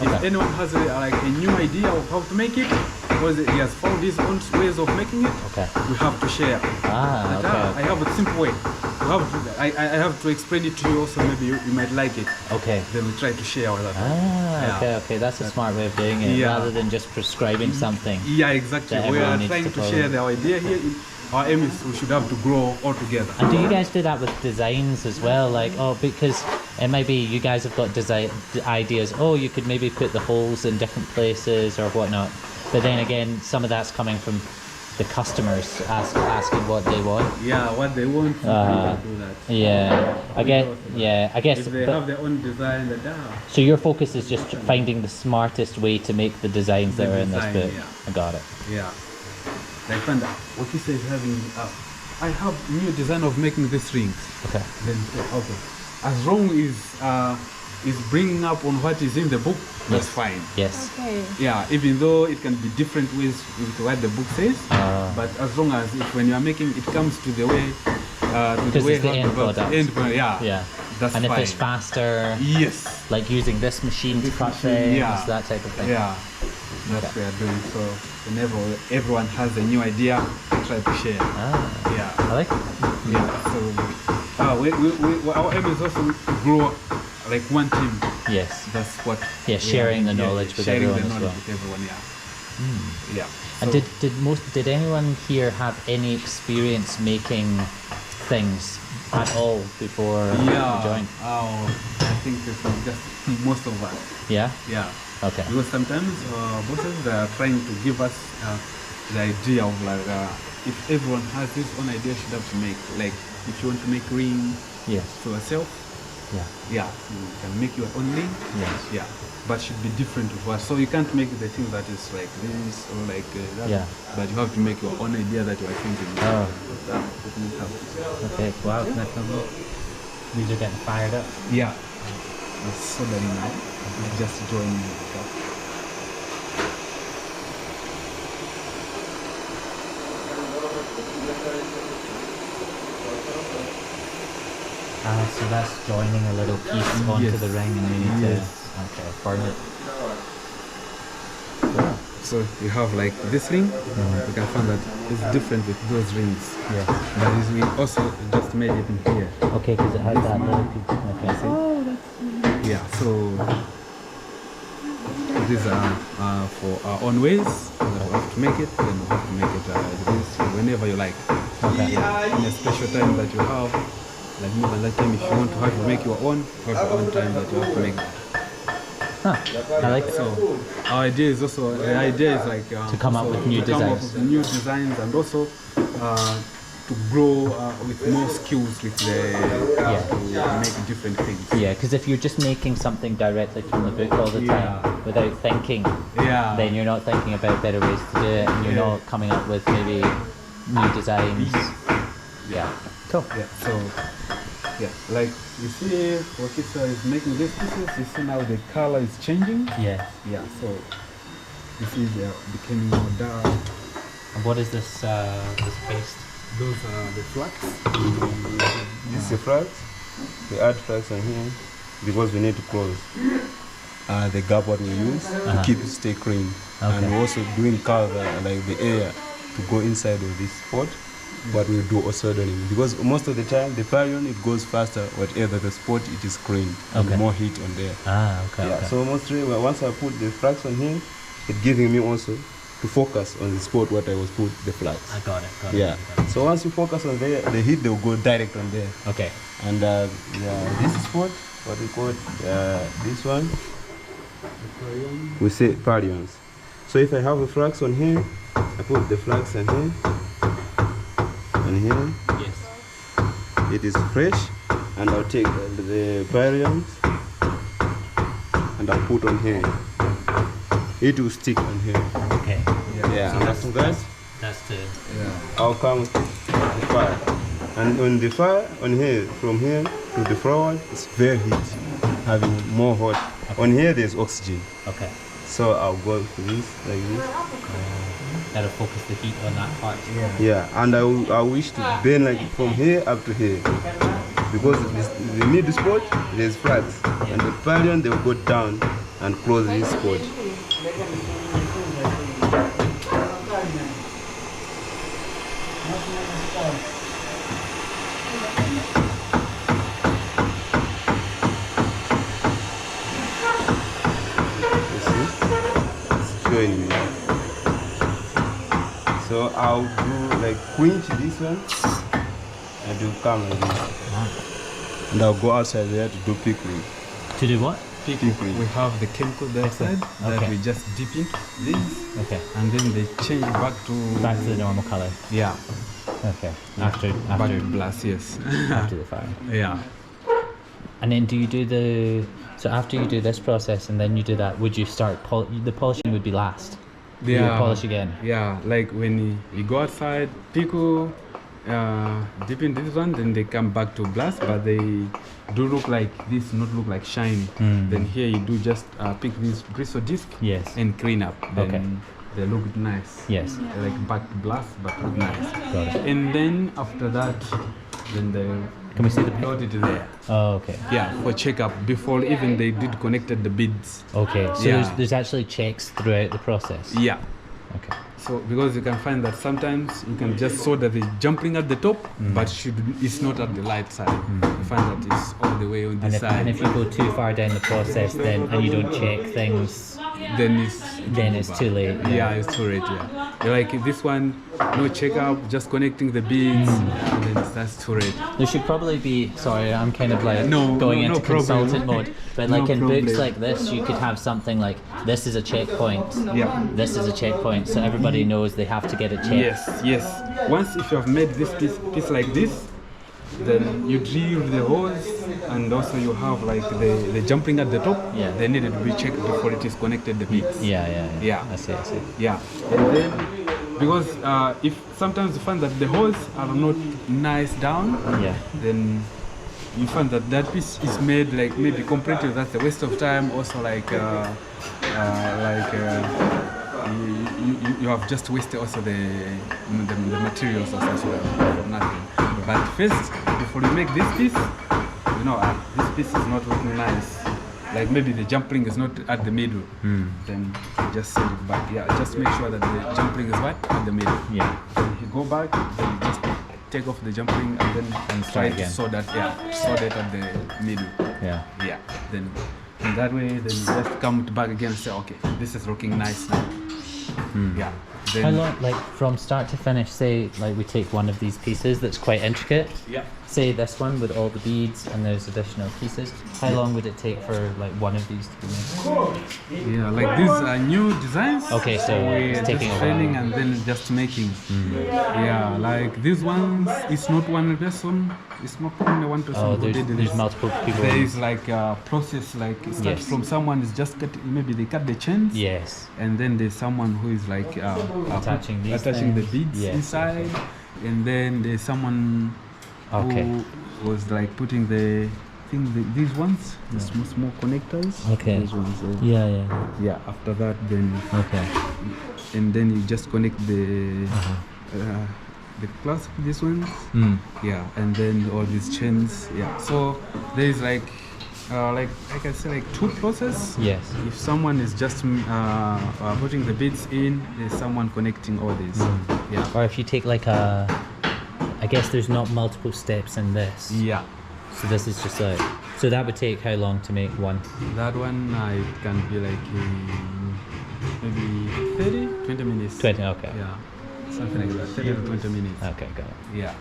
C: If
A: Okay.
C: anyone has like a new idea of how to make it, because he has found his own ways of making it,
A: Okay.
C: we have to share.
A: Ah,
C: But, I
A: okay.
C: have a simple way. I have to explain it to you also, maybe you might like it.
A: Okay.
C: Then we try to share with that.
A: Ah, okay, okay. That's a smart way of doing it,
C: Yeah.
A: rather than just prescribing something.
C: Yeah, exactly.
A: That
C: We
A: everyone
C: are
A: needs
C: trying
A: to
C: to
A: follow.
C: share the idea here. Our aim is we should have to grow all together.
A: And do you guys do that with designs as well? Like, oh, because it might be you guys have got design ideas. Oh, you could maybe put the holes in different places or whatnot. But then again, some of that's coming from the customers asking what they want.
C: Yeah, what they want, you can do that.
A: Yeah, I guess.
C: If they have their own design,
A: So your focus is just finding the smartest way to make the designs that are in this book.
C: Yeah.
A: I got it.
C: Yeah. Like find what he says having. I have new design of making these rings.
A: Okay.
C: Then okay, as long as is bringing up on what is in the book, that's fine.
A: Yes.
D: Okay.
C: Yeah, even though it can be different with what the book says, but as long as when you are making it comes to the way,
A: Because it's the end product.
C: Yeah.
A: Yeah.
C: That's
A: and
C: fine.
A: if it's faster,
C: Yes.
A: like using this machine to cut
C: machine,
A: things, that type of thing.
C: Yeah. That's what we are doing. So whenever everyone has a new idea, we try to share. Yeah.
A: I like it.
C: Yeah. So our aim is also to grow like one team.
A: Yes.
C: That's what.
A: Yeah, sharing the knowledge with
C: sharing
A: everyone
C: the
A: as
C: knowledge
A: well.
C: with everyone. Yeah. Yeah.
A: And did anyone here have any experience making things at all before you joined?
C: Oh, I think it's just most of us.
A: Yeah?
C: Yeah.
A: Okay.
C: Because sometimes bosses are trying to give us the idea of like if everyone has his own idea, should have to make like if you want to make ring
A: Yes.
C: for yourself,
A: Yeah.
C: you can make your own ring.
A: Yes.
C: Yeah, but should be different to what. So you can't make the thing that is like this or like that.
A: Yeah.
C: But you have to make your own idea that you are thinking.
A: Oh.
C: That means how-
A: Okay. Wow. These are getting fired up.
C: Yeah. It's so that now. It's just joining the cup.
A: So that's joining a little piece onto the ring, and you need to burn it.
C: So you have like this ring, you can find that it's different with those rings.
A: Yeah.
C: But we also just made it in here.
A: Okay, because it has that little piece. Okay.
D: Oh, that's
C: Yeah, so these are for our own ways. We have to make it, then we have to make it this whenever you like.
A: Okay.
C: In a special time that you have, like more than that time, if you want to have to make your own, you have your own time that you have to make it.
A: Huh. I like it.
C: So our idea is also like
A: To come up with new designs.
C: New designs, and also to grow with more skills with the to make different things.
A: Yeah, because if you're just making something directly from the book all the time without thinking,
C: Yeah.
A: then you're not thinking about better ways to do it, and you're not coming up with maybe new designs. Yeah. Cool.
C: Yeah. So like you see, Wakisa is making these pieces. You see now the color is changing.
A: Yeah.
C: Yeah. So you see they are becoming more dark.
A: And what is this paste?
C: Those are the flax.
E: This is a flax. We add flax on here because we need to close the gap what we use to keep it stay clean. And we're also doing cover like the air to go inside of this pot. But we do also soldering because most of the time the parion it goes faster. Whatever the spot it is clean and more heat on there.
A: Okay.
E: Yeah. So mostly once I put the flax on here, it giving me also to focus on the spot what I was put the flax.
A: I got it.
E: Yeah. So once you focus on there, the heat will go direct on there.
A: Okay.
E: And this spot, what we call this one, we say parions. So if I have a flax on here, I put the flax on here, and here.
A: Yes.
E: It is fresh, and I'll take the parions and I'll put on here. It will stick on here.
A: Okay.
E: Yeah.
A: So
E: And after that,
A: that's the.
E: I'll come with the fire. And on the fire, on here, from here to the flower, it's very heat, having more hot. Okay. On here, there's oxygen.
A: Okay.
E: So I'll go to this, like this.
A: That'll focus the heat on that part.
E: Yeah, and I wish to burn like from here up to here. Because the middle spot, there's flags. And the parion, they'll go down and close this spot. Join me. So I'll do like quench this one and do come like this. And I'll go outside there to do pickling.
A: To do what?
C: pico, we have the chemical dioxide that
A: Okay.
C: we just dip into this,
A: Okay.
C: and then they change back to
A: the normal color.
C: yeah,
A: Okay. After
C: back to blast. Yes.
A: after the fire.
C: Yeah.
A: And then do you do so after you do this process and then you do that, would you start the polishing would be last? You would polish again.
C: Yeah, like when you go outside, pico, dip in this one, then they come back to blast, but they do look like this, not look like shiny. Then here you do just pick this bristle disc
A: Yes.
C: and clean up. Then
A: Okay.
C: they look nice.
A: Yes.
C: Like back to blast, but look nice.
A: Got it.
C: And then after that, then they
A: Can we see the
C: load it there.
A: Oh, okay.
C: Yeah, for checkup before even they did connected the beads.
A: Okay. So
C: Yeah.
A: there's actually checks throughout the process.
C: Yeah.
A: Okay.
C: So because you can find that sometimes you can just solder the jumping at the top, but it's not at the light side. You find that it's all the way on this side.
A: And if you go too far down the process then and you don't check things,
C: then
A: it's too late.
C: Yeah, it's too late. Yeah, like this one, no checkup, just connecting the beads, and then that's too late.
A: There should probably be, sorry, I'm kind of like
C: No,
A: going
C: no
A: into
C: problem.
A: consultant mode, but
C: No
A: like in books
C: problem.
A: like this, you could have something like, this is a checkpoint,
C: Yeah.
A: this is a checkpoint, so everybody knows they have to get it checked.
C: Yes. Once if you have made this piece like this, then you drill the holes, and also you have like the jumping at the top.
A: Yeah.
C: They needed to be checked before it is connected the beads.
A: Yeah.
C: Yeah.
A: I see.
C: Yeah, and then because if sometimes you find that the holes are not nice down,
A: Yeah.
C: then you find that piece is made like maybe completely. That's a waste of time. Also you have just wasted also the materials also as well for nothing. But first, before you make this piece, this piece is not looking nice. Like maybe the jumping is not at the middle, then you just send it back. Yeah, just make sure that the jumping is what at the middle.
A: Yeah.
C: Then you go back, then you just take off the jumping and then try to
A: again.
C: sew that at the middle.
A: Yeah.
C: Yeah. Then in that way, then you just come back again and say, okay, this is looking nice now. Yeah. Then,
A: How long, like from start to finish, say like we take one of these pieces that's quite intricate,
C: Yeah.
A: say this one with all the beads and there's additional pieces, how long would it take for like one of these to be made?
C: Yeah, like these are new designs.
A: Okay, so
C: we're
A: it's taking a
C: just
A: while.
C: training and then just making. Yeah, like these ones, it's not one person. It's not only one person
A: Oh,
C: who did
A: there's
C: this.
A: multiple people.
C: There is like a process, like it starts
A: Yes.
C: from someone is just maybe they cut the chains.
A: Yes.
C: And then there's someone who is like
A: Attaching these
C: attaching the
A: things.
C: beads
A: Yes.
C: inside, and then there's someone
A: Okay.
C: who was like putting the these ones, the small connectors.
A: Okay.
C: Those ones,
A: Yeah.
C: yeah. After that, then
A: Okay.
C: and then you just connect the clasp, these ones. Yeah, and then all these chains. Yeah. So there is like I can say like two process.
A: Yes.
C: If someone is just putting the beads in, there's someone connecting all these. Yeah.
A: Or if you take like I guess there's not multiple steps in this.
C: Yeah.
A: So this is just like, so that would take how long to make one?
C: That one it can be like maybe 20 minutes.
A: 20, okay.
C: Yeah. Something like that. 30 to 20 minutes.
A: Okay, got it.
C: Yeah.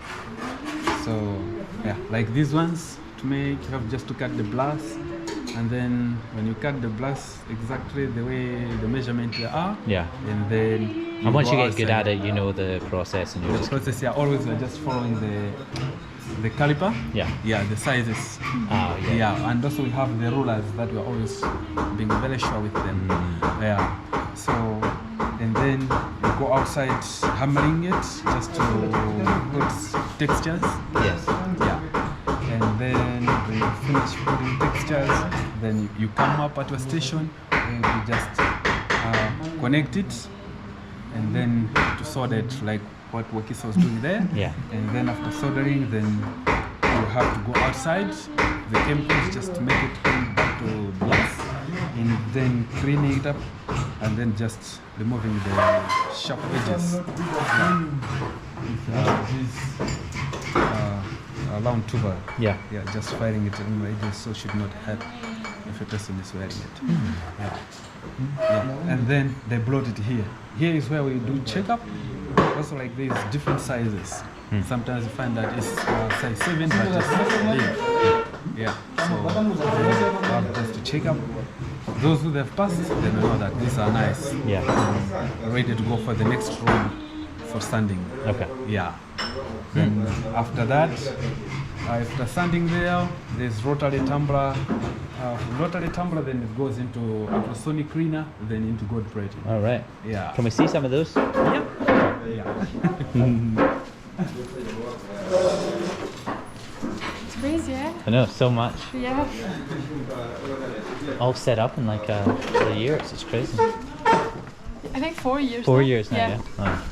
C: So yeah, like these ones to make, you have just to cut the blast, and then when you cut the blast exactly the way the measurements are,
A: Yeah.
C: and then
A: And once you
C: go
A: get good
C: outside.
A: at it, you know the process and you're
C: The
A: just,
C: process, yeah, always we're just following the caliper.
A: yeah.
C: Yeah, the sizes.
A: Oh, yeah.
C: Yeah, and also we have the rulers that we're always being very sure with them. Yeah. So, and then you go outside hammering it just to put textures.
A: Yes.
C: Yeah. And then when you finish putting textures, then you come up at your station and you just connect it, and then to solder it like what Wakisa was doing there.
A: Yeah.
C: And then after soldering, then you have to go outside the chemicals just to make it come back to blast, and then cleaning it up, and then just removing the sharp edges. Round tuber.
A: Yeah.
C: Yeah, just firing it in the edges so it should not hurt if a person is wearing it. Yeah. Yeah. And then they blot it here. Here is where we do checkup. Also, like these different sizes. Sometimes you find that it's size 7, but it's big. Yeah. So we have just to check up. Those who have passed, they know that these are nice.
A: Yeah.
C: Ready to go for the next room for sanding.
A: Okay.
C: Yeah. Then after that, after sanding there, there's rotary tumbler. Rotary tumbler, then it goes into ultrasonic cleaner, then into gold plating.
A: All right.
C: Yeah.
A: Can we see some of those?
C: Yeah.
D: It's crazy, eh?
A: I know, so much.
D: Yeah.
A: All set up in like a years. It's crazy.
D: I think 4 years.
A: 4
D: now.
A: years now, yeah. Oh.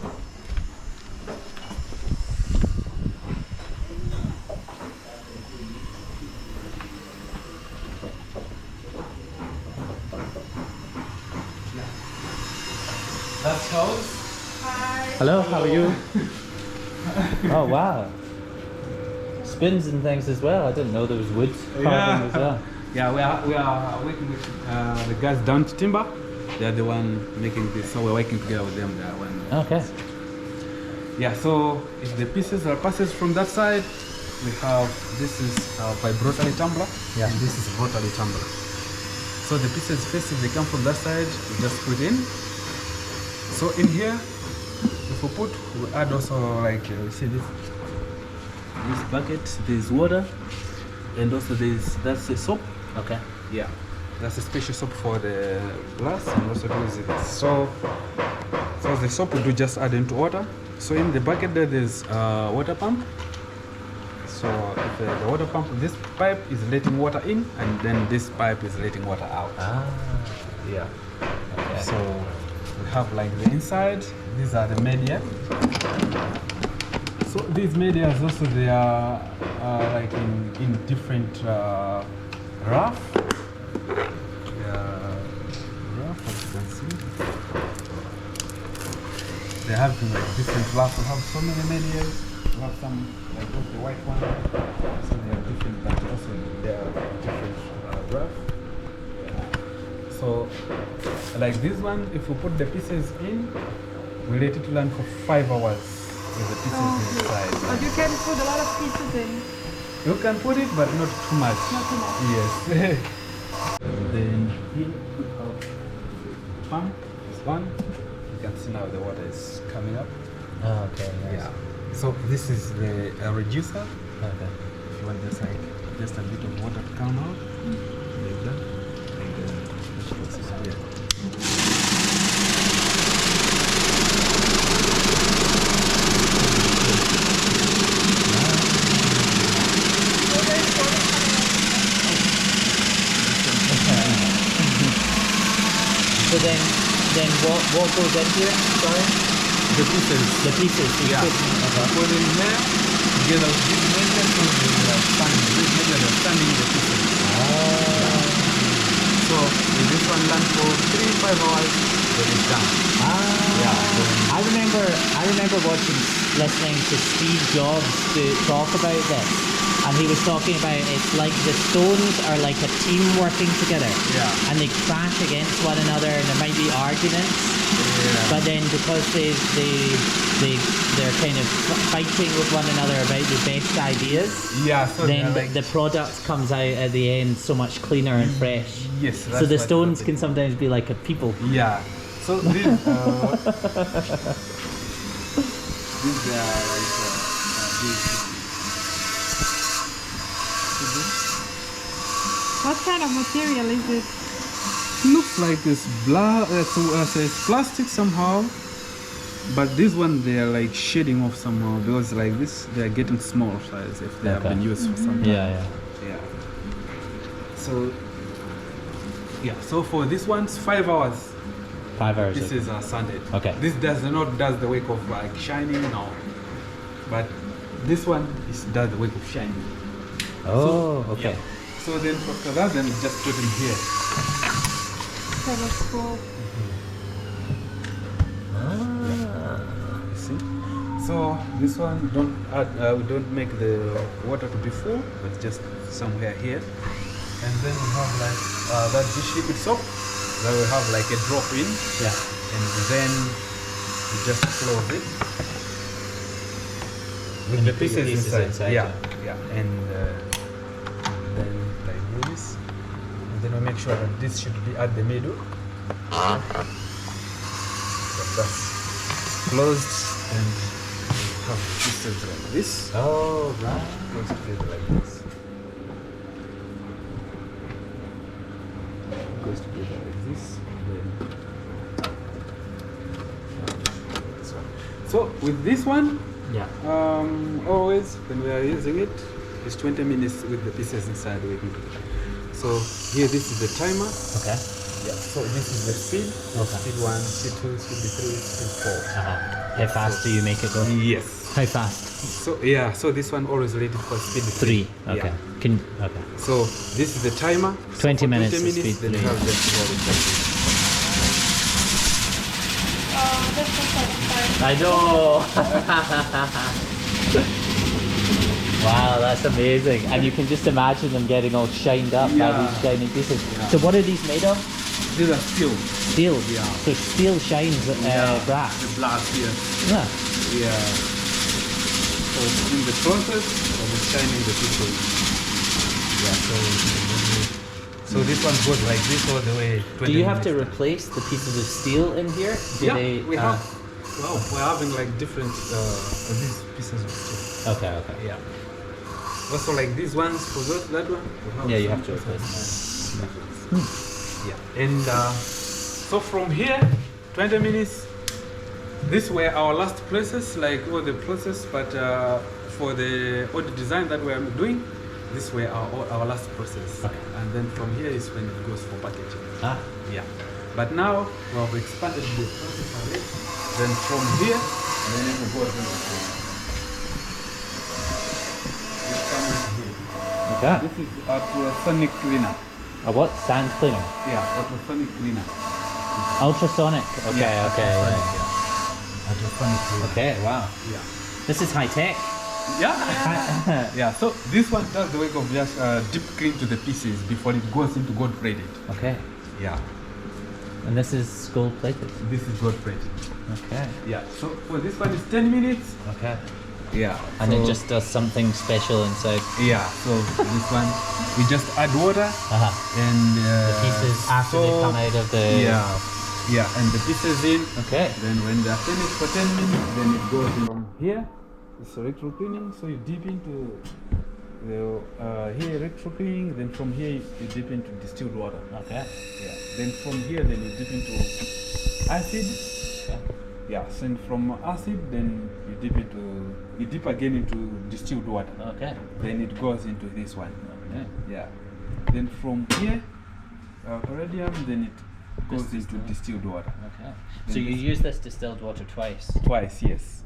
C: That's house.
A: Hello, how are you? Oh wow. Spins and things as well. I didn't know there was wood carving as well.
C: Yeah, we are working with the guys down to timber. They are the one making this, so we're working together with them. They are one.
A: Okay.
C: Yeah, so if the pieces are passes from that side, we have this is vibratory tumbler.
A: Yeah.
C: And this is rotary tumbler. So the pieces first, if they come from that side, we just put in. So in here, if we put, we add also like you see this bucket. There's water, and also that's the soap.
A: Okay.
C: Yeah, that's a special soap for the glass, and also there's it. So the soap we do just add into water. So in the bucket there's a water pump. So if the water pump, this pipe is letting water in, and then this pipe is letting water out.
A: Ah.
C: Yeah.
A: Okay.
C: So we have like the inside. These are the media. So these media also they are like in different rough. Rough, as you can see. They have like different rough. We have so many medias. We have some like the white one. So they are different, but also they are different rough. So like this one, if we put the pieces in, we let it run for 5 hours with the pieces inside.
D: But you can put a lot of pieces in.
C: You can put it, but not too much.
D: Not too much.
C: Yes. And then here we have pump. This one. You can see now the water is coming up.
A: Oh, okay. Nice.
C: Yeah. So this is the reducer.
A: Okay.
C: If you want just like just a bit of water to come out, like that. And then this is here.
A: So then what goes into it? Sorry?
C: The pieces.
A: The pieces. You
C: Yeah.
A: put-
C: Put in here together with this measure, so they are standing. This measure they are standing the pieces. So if this one runs for 3-5 hours, then it's done. Yeah.
A: I remember listening to Steve Jobs talk about this, and he was talking about it's like the stones are like a team working together.
C: Yeah.
A: And they crash against one another, and there might be arguments.
C: Yeah.
A: But then because they're kind of fighting with one another about the best ideas,
C: Yeah. So
A: then
C: they're like,
A: the product comes out at the end so much cleaner and fresh.
C: yes.
A: So the
C: what
A: stones
C: happened.
A: can sometimes be like a people.
C: Yeah. So these these are like
D: What kind of material is it?
C: looks like it's it's plastic somehow, but this one they are like shading off somehow because like this they are getting small size if they have
A: Okay.
C: been used for some time.
A: Yeah.
C: Yeah. So yeah. So for this one's 5 hours.
A: 5 hours.
C: Pieces are sanded.
A: Okay.
C: This does the work of like shining now, but this one does the work of shining.
A: Oh, okay.
C: Yeah. So then after that, then just put in here.
D: So that's cool.
C: You see? So this one don't add, we don't make the water to be full, but just somewhere here. And then we have like that dish liquid soap. Then we have like a drop in.
A: Yeah.
C: And then you just close it. With
A: And
C: the
A: you put your
C: pieces
A: pieces
C: inside.
A: inside,
C: Yeah. Yeah. And then and then we make sure that this should be at the middle. That's closed, and have pieces like this.
A: Oh, right.
C: Closed together like this. Goes together like this. Then so with this one,
A: Yeah.
C: always when we are using it, it's 20 minutes with the pieces inside with it. So here, this is the timer.
A: Okay.
C: Yeah. So this is the speed.
A: Okay.
C: Speed 1, speed 2, speed 3, speed 4.
A: How fast do you make it go?
C: Yes.
A: How fast?
C: So yeah. So this one always rated for speed
A: 3. Okay.
C: Yeah.
A: Okay.
C: So this is the timer.
A: 20
C: for
A: minutes
C: 20
A: is
C: minutes,
A: speed
C: then you
A: 3.
C: have just roll it like this.
D: That's so satisfying.
A: I know. Wow, that's amazing. And you can just imagine them getting all shined up by
C: Yeah.
A: these shiny pieces.
C: Yeah.
A: So what are these made of?
C: These are steel.
A: Steel.
C: Yeah.
A: So steel shines brass.
C: The glass here.
A: Yeah.
C: Yeah. So in the process of shining the pieces. Yeah. So this one goes like this all the way.
A: Do you have to replace the pieces of steel in here?
C: Yeah, we have. Well, we're having like different these pieces of steel.
A: Okay.
C: Yeah. Also like these ones for that one.
A: Yeah, you have to
C: some
A: replace them.
C: Yeah. And so from here, 20 minutes. These were our last places, like all the places, but for the old design that we are doing, these were our last process.
A: Okay.
C: And then from here is when it goes for packaging.
A: Ah.
C: Yeah. But now we have expanded the process a bit. Then from here, then it will go to
A: Okay.
C: This is ultrasonic cleaner.
A: A what? Sand cleaner?
C: Yeah, ultrasonic cleaner.
A: Ultrasonic? Okay,
C: Yeah,
A: okay.
C: ultrasonic,
A: Yeah.
C: yeah. Ultrasonic cleaner.
A: Okay, wow.
C: Yeah.
A: This is high tech.
C: Yeah. Yeah. So this one does the work of just deep clean to the pieces before it goes into gold plated.
A: Okay.
C: Yeah.
A: And this is gold plated.
C: This is gold plated.
A: Okay.
C: Yeah. So for this one is 10 minutes.
A: Okay.
C: Yeah.
A: And
C: so,
A: it just does something special inside.
C: Yeah. So this one we just add water and
A: The pieces after they come out of the.
C: Yeah. Yeah. And the pieces in.
A: Okay.
C: Then when they're finished for 10 minutes, then it goes in from here. It's electro cleaning, so you dip into the here electro cleaning. Then from here you dip into distilled water.
A: Okay.
C: Yeah. Then from here, then you dip into acid.
A: Okay.
C: Yeah. So from acid, then you dip again into distilled water.
A: Okay.
C: Then it goes into this one.
A: Okay.
C: Yeah. Then from here, palladium, then it goes into distilled water.
A: Okay.
C: Then
A: So you
C: this-
A: use this distilled water twice.
C: Twice, yes.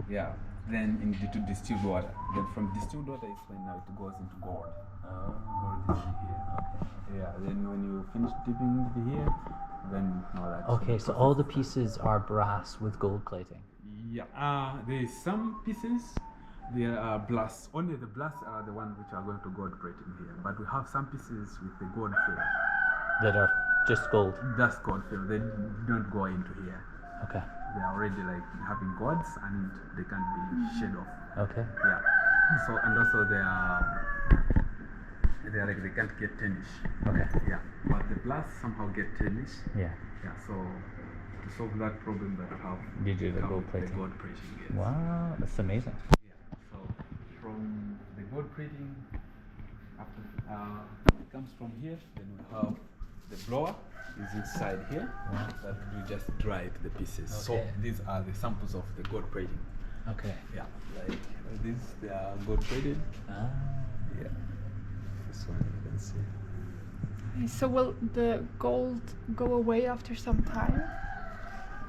C: Yeah. Then into distilled water. Then from distilled water is when now it goes into gold. Gold is here. Yeah. Then when you finish dipping into here, then all that.
A: Okay, so all the pieces are brass with gold plating.
C: Yeah. There is some pieces. There are blasts. Only the blasts are the ones which are going to gold plating here. But we have some pieces with the gold fill.
A: That are just gold.
C: That's gold fill. They don't go into here.
A: Okay.
C: They are already like having gods and they can't be shed off.
A: Okay.
C: Yeah. So and also they are like they can't get tarnished.
A: Okay.
C: Yeah. But the blasts somehow get tarnished.
A: Yeah.
C: Yeah. So to solve that problem that we have,
A: You do the
C: come
A: gold
C: with
A: plating.
C: The gold plating. Yes.
A: Wow, that's amazing.
C: Yeah. So from the gold plating, after it comes from here, then we have the blower is inside here. That we just dry the pieces. So
A: Okay.
C: these are the samples of the gold plating.
A: Okay.
C: Yeah, like these, they are gold plated.
A: Ah.
C: Yeah, this one you can see.
D: So will the gold go away after some time?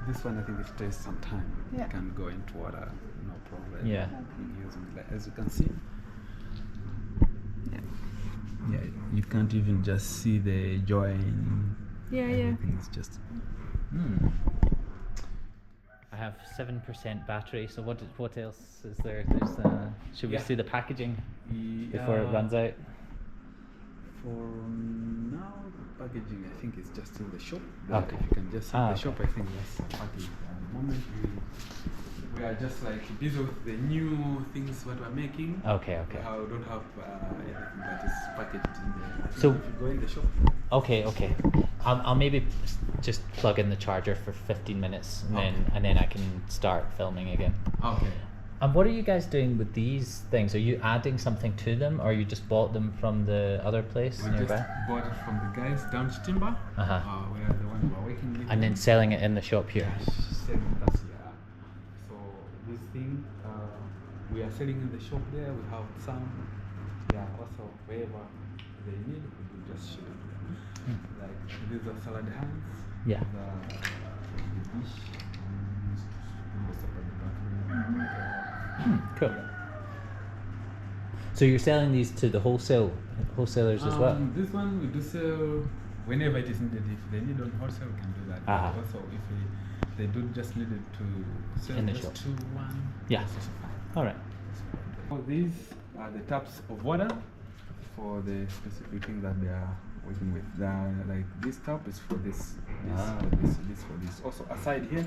C: This one I think it stays some time.
D: Yeah.
C: It can go into water, no problem.
A: Yeah.
C: Using like, as you can see. Yeah, you can't even just see the join.
D: Yeah, yeah.
C: Everything is just.
A: I have 7% battery, so what else is there? There's should we
C: Yeah.
A: see the packaging before it runs out?
C: For now, the packaging I think is just in the shop.
A: Okay.
C: If you can just see the
A: Okay.
C: shop, I think that's the packaging. At the moment, we are just like busy with the new things what we're making.
A: Okay, okay.
C: I don't have anything that is packaged in there. I think
A: So-
C: if you go in the shop.
A: Okay, okay. I'll maybe just plug in the charger for 15 minutes and then I can start filming again.
C: Okay.
A: And what are you guys doing with these things? Are you adding something to them, or you just bought them from the other place
C: We
A: nearby?
C: just bought it from the guys down to Timber.
A: Uh-huh.
C: We are the one who are working with.
A: And then selling it in the shop here.
C: Selling us, yeah. So this thing, we are selling in the shop there. We have some, also wherever they need, we will just ship it to them. Like these are salad hands.
A: Yeah.
C: The dish. In the separate bathroom.
A: Cool. So you're selling these to the wholesalers as well?
C: This one we do sell whenever it is needed. If they need on wholesale, we can do that.
A: Uh-huh.
C: Also, if they do just need it to sell
A: In the
C: just
A: shop.
C: to one,
A: Yeah.
C: that's also fine.
A: All right.
C: So these are the taps of water for the specific thing that they are working with. Like this tap is for this, this for this. Also aside here,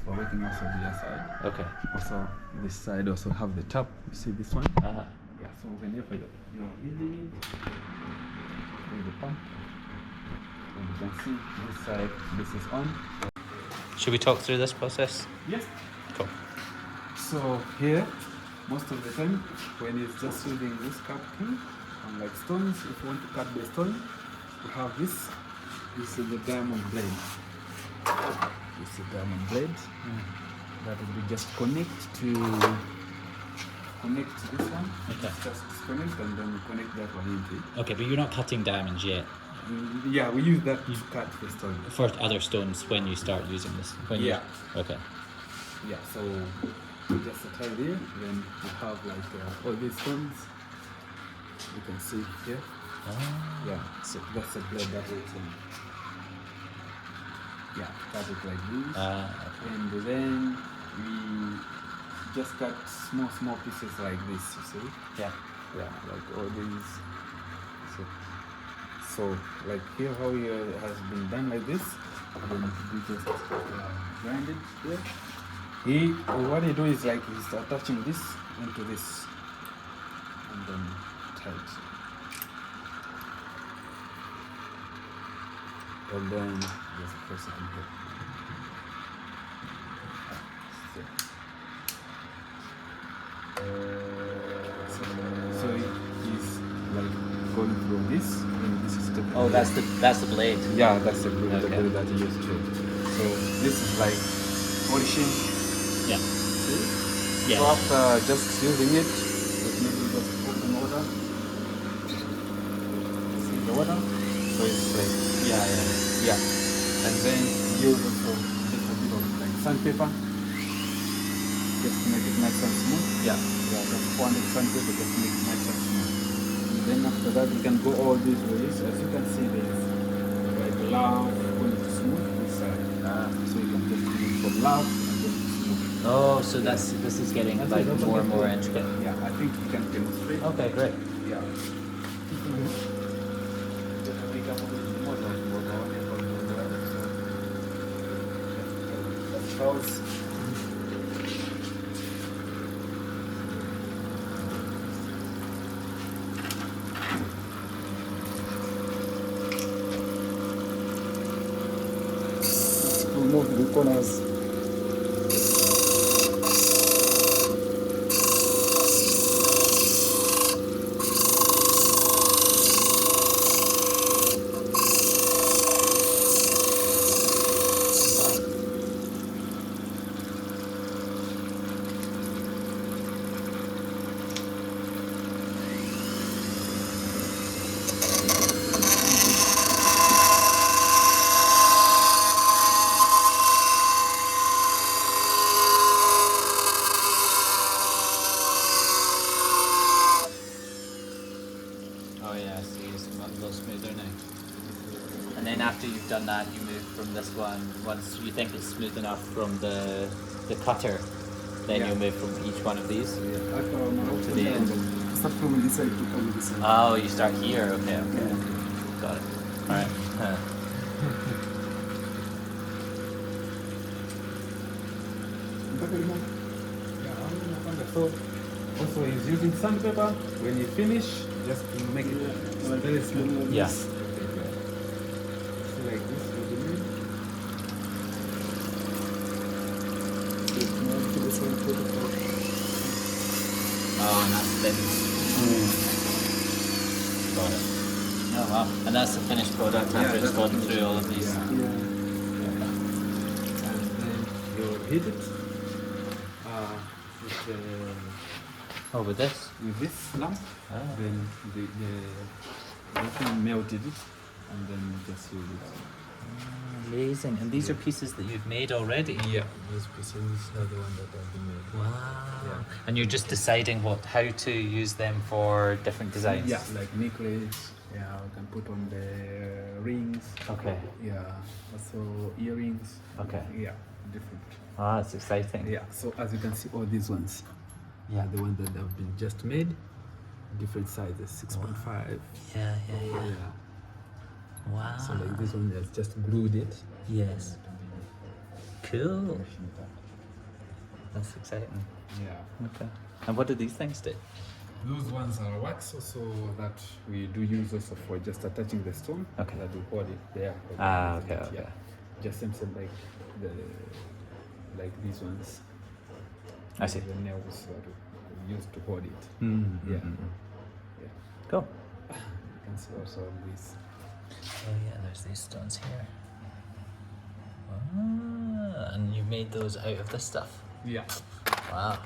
C: we're working also the other side.
A: Okay.
C: Also this side also have the tap. You see this one?
A: Uh-huh.
C: Yeah, so whenever you're using it, with the pump, and you can see this side, this is on.
A: Should we talk through this process?
C: Yes.
A: Cool.
C: So here, most of the time, when it's just using this cut thing, and like stones, if you want to cut the stone, you have this. This is the diamond blade. This is the diamond blade. That will be just connect this one.
A: Okay.
C: Just disconnect and then you connect that one into it.
A: Okay, but you're not cutting diamonds yet.
C: Yeah, we use that to cut the stone.
A: For other stones when you start using this? When
C: Yeah.
A: Okay.
C: Yeah, so just a tile here, then we have like all these stones. You can see here.
A: Oh.
C: Yeah, so that's a blade that is in. Yeah, cut it like this.
A: Okay.
C: And then we just cut small pieces like this, you see?
A: Yeah.
C: Yeah, like all these. So like here how it has been done like this, then we just grind it here. What he do is like he's attaching this into this and then tight. And then just press it in here. So he's like going through this, and this is the.
A: Oh, that's the blade.
C: Yeah, that's the blade
A: Okay.
C: that he used to. So this is like polishing.
A: Yeah.
C: See?
A: Yeah.
C: So after just using it, maybe just open water. See the water? So it's like yeah. And then use also just a bit of like sandpaper. Just to make it nice and smooth.
A: Yeah.
C: Yeah, just pour it sandpaper just to make it nice and smooth. And then after that you can go all these ways. As you can see there's like love going to smooth this side. So you can just do it from love and then to smooth.
A: Oh, so this is getting
C: That's
A: like
C: it, that's
A: more
C: okay.
A: and more intricate.
C: Yeah, I think you can demonstrate.
A: Okay, great.
C: Yeah. Shows. Remove the corners.
A: Oh yeah, I see. It's a little smoother now. And then after you've done that, you move from this one. Once you think it's smooth enough from the cutter, then
C: Yeah.
A: you move from each one of these.
C: To the
A: end.
C: Start from this side to come this side.
A: Oh, you start here. Okay, okay. Got it. All right.
C: also is using sandpaper. When you finish, just make it very smooth.
A: Yeah.
C: So like this, what do you mean?
A: Oh, and that's finished. Got it. Oh wow. And that's the finished product after it's gone through all of these.
C: And then you heat it
A: Oh, with this?
C: with this lamp. Then the everything melted it, and then you just use it.
A: Amazing. And these are pieces that you've made already?
C: Yeah, those pieces are the one that I've been made.
A: Wow.
C: Yeah.
A: And you're just deciding how to use them for different designs?
C: Yeah, like necklace. Yeah, we can put on the rings.
A: Okay.
C: Yeah, also earrings.
A: Okay.
C: Yeah, different.
A: Ah, that's exciting.
C: Yeah, so as you can see, all these ones are the ones that have been just made, different sizes, 6.5.
A: Yeah.
C: Yeah.
A: Wow.
C: So like this one, has just glued it.
A: Yes. Cool. That's exciting.
C: Yeah.
A: Okay. And what do these things do?
C: Those ones are wax also that we do use also for just attaching the stone.
A: Okay.
C: That we hold it there.
A: Ah, okay,
C: Yeah.
A: okay.
C: Just same like these ones.
A: I see.
C: The nails that we use to hold it.
A: Mm-hmm.
C: Yeah.
A: Cool.
C: You can see also these.
A: Oh yeah, there's these stones here. Ah, and you made those out of this stuff.
C: Yeah.
A: Wow.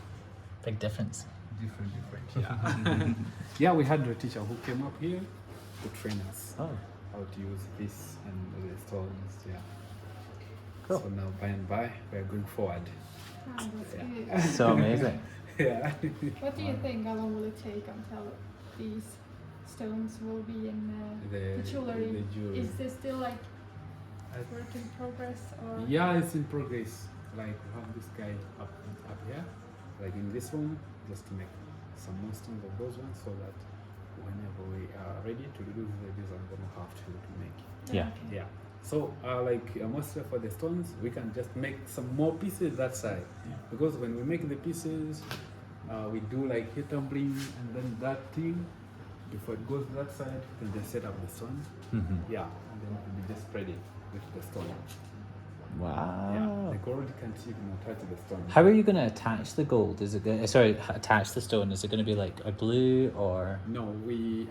A: Big difference.
C: Different. Yeah. Yeah, we had a teacher who came up here to train us
A: Oh.
C: how to use this and the stones. Yeah.
A: Cool.
C: So now by and by we are going forward.
D: Ah, that's good.
A: So amazing.
C: Yeah.
D: What do you think? How long will it take until these stones will be in the jewelry?
C: the jewelry.
D: Is this still like work in progress or?
C: Yeah, it's in progress. Like we have this guy up here, like in this one, just to make some more stones of those ones, so that whenever we are ready to do this, I'm gonna have to make.
A: Yeah.
C: Yeah. So mostly for the stones, we can just make some more pieces that side, because when we make the pieces, we do like heat tumbling, and then that thing, before it goes that side, we can just set up the stone.
A: Mm-hmm.
C: Yeah, and then we just spread it with the stone.
A: Wow.
C: Yeah, the gold can't even touch the stone.
A: How are you going to attach the gold? Is it attach the stone? Is it going to be like a glue or?
C: No, we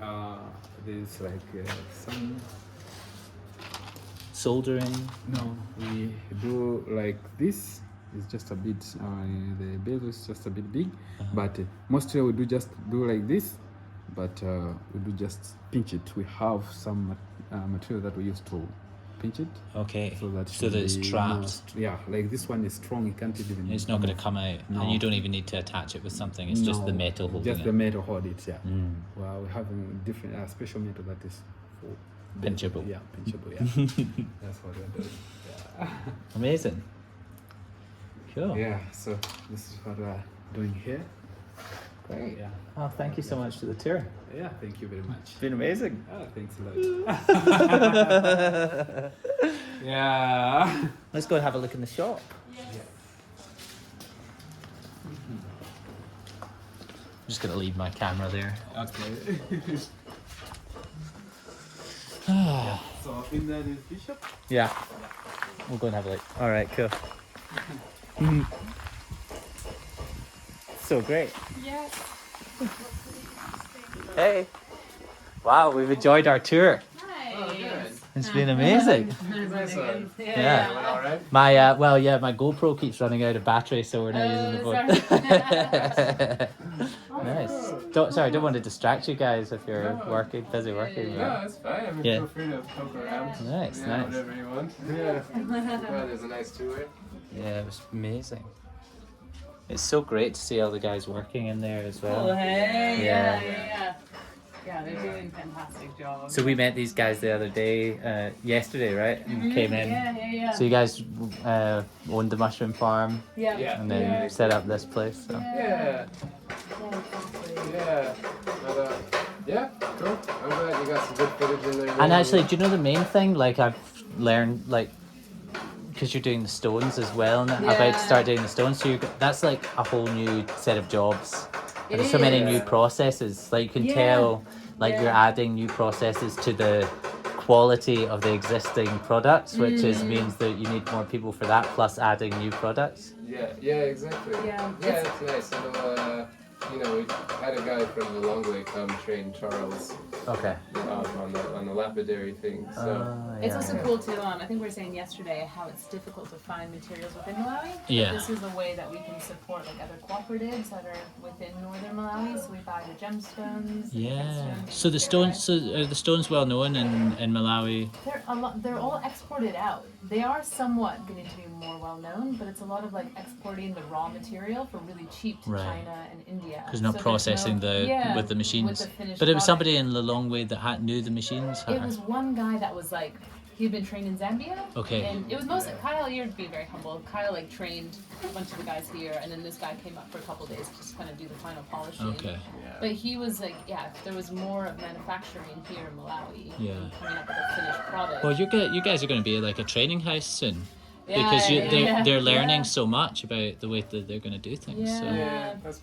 C: there's like some.
A: Soldering?
C: No, we do like this. It's just a bit. The bezel is just a bit big, but mostly we do just do like this. But we do just pinch it. We have some material that we use to pinch it.
A: Okay.
C: So that
A: it's trapped.
C: Yeah, like this one is strong. It can't even.
A: It's not going to come out,
C: No.
A: and you don't even need to attach it with something. It's just the metal holding
C: Just
A: it.
C: the metal hold it. Yeah.
A: Mm.
C: Well, we have a different special metal that is for
A: Pinchable.
C: Yeah, pinchable. Yeah. That's what we're doing. Yeah.
A: Amazing. Cool.
C: Yeah. So this is what we're doing here.
A: Great.
C: Yeah.
A: Oh, thank you so much for the tour.
C: Yeah. Thank you very much.
A: It's been amazing.
C: Oh, thanks a lot. Yeah.
A: Let's go and have a look in the shop.
D: Yes.
A: I'm just going to leave my camera there.
C: Okay. So in there is Bishop.
A: Yeah. We'll go and have a look. All right, cool. So great.
D: Yes.
A: Hey. Wow, we've enjoyed our tour.
D: Nice.
A: It's been amazing. Yeah.
C: All right.
A: My my GoPro keeps running out of battery, so we're now using the phone. Nice. Don't want to distract you guys if you're busy working.
F: Yeah, it's fine. I mean,
A: Yeah.
F: feel free to poke around.
A: Nice,
F: Yeah,
A: nice.
F: whatever you want. Yeah. There's a nice tour.
A: Yeah, it was amazing. It's so great to see all the guys working in there as well.
G: Oh, hey,
A: Yeah.
G: yeah, they're doing fantastic job.
A: So we met these guys the other day, yesterday, right? And came in.
G: Yeah.
A: So you guys owned the mushroom farm
G: Yeah.
A: and then set up this place. So.
F: Yeah. Yeah. But, yeah, cool. I'm glad you got some good footage in there.
A: And actually, do you know the main thing? Like I've learned, like because you're doing the stones as well, and about to start doing the stones, so that's like a whole new set of jobs. And there's so many new processes. Like you can tell, like you're adding new processes to the quality of the existing products, which means that you need more people for that, plus adding new products.
F: Yeah, exactly. Yeah, it's nice. It'll, you know, we had a guy from the long way come train Charles.
A: Okay.
F: On the lapidary thing. So
G: it's also cool too. I think we were saying yesterday how it's difficult to find materials within Malawi.
A: Yeah.
G: This is a way that we can support like other cooperatives that are within northern Malawi. So we buy the gemstones.
A: Yeah. So the stones, are the stones well known in Malawi?
G: They're all exported out. They are somewhat getting to be more well known, but it's a lot of like exporting the raw material for really cheap to China and India.
A: Because not processing with the machines.
G: With the finished
A: but it was
G: product.
A: somebody in the long way that knew the machines.
G: It was one guy that was like, he'd been trained in Zambia. Okay. And it was mostly Kyle. You're being very humble. Kyle like trained a bunch of the guys here, and then this guy came up for a couple days to just kind of do the final polishing. Okay. But he was like, there was more of manufacturing here in Malawi. Yeah. Coming up with a finished product.
A: Well, you guys are going to be like a training house soon. Because they're learning so much about the way that they're going to do things.
G: Yeah.
A: So.
F: Yeah, that's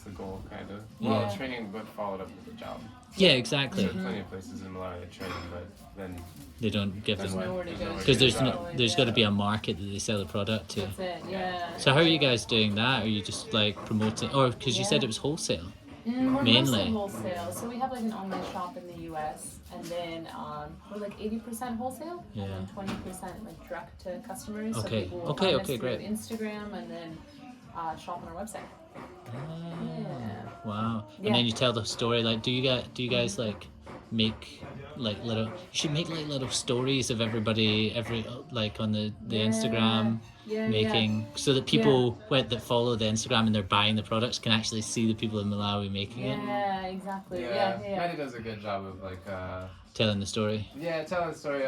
F: the goal, kind of. Well, training, but followed up with a job.
A: Yeah, exactly.
F: There's plenty of places in Malawi that train, but then
A: they don't give them
G: nowhere to go.
A: because there's got to be a market that they sell the product to.
G: That's it. Yeah.
A: So how are you guys doing that? Are you just like promoting, or because you said it was wholesale?
G: We're
A: mainly
G: mostly wholesale. So we have like an online shop in the US, and then we're like 80% wholesale, and then 20% like direct to customers.
A: Okay.
G: So people will find us through Instagram and then shop on our website.
A: Wow. And then you tell the story. Like, do you guys like make like little? You should make like little stories of everybody like on the Instagram. Making so that people that follow the Instagram and they're buying the products can actually see the people in Malawi making it.
G: Yeah, exactly.
F: Maddie does a good job of like
A: telling the story.
F: Yeah, telling the story.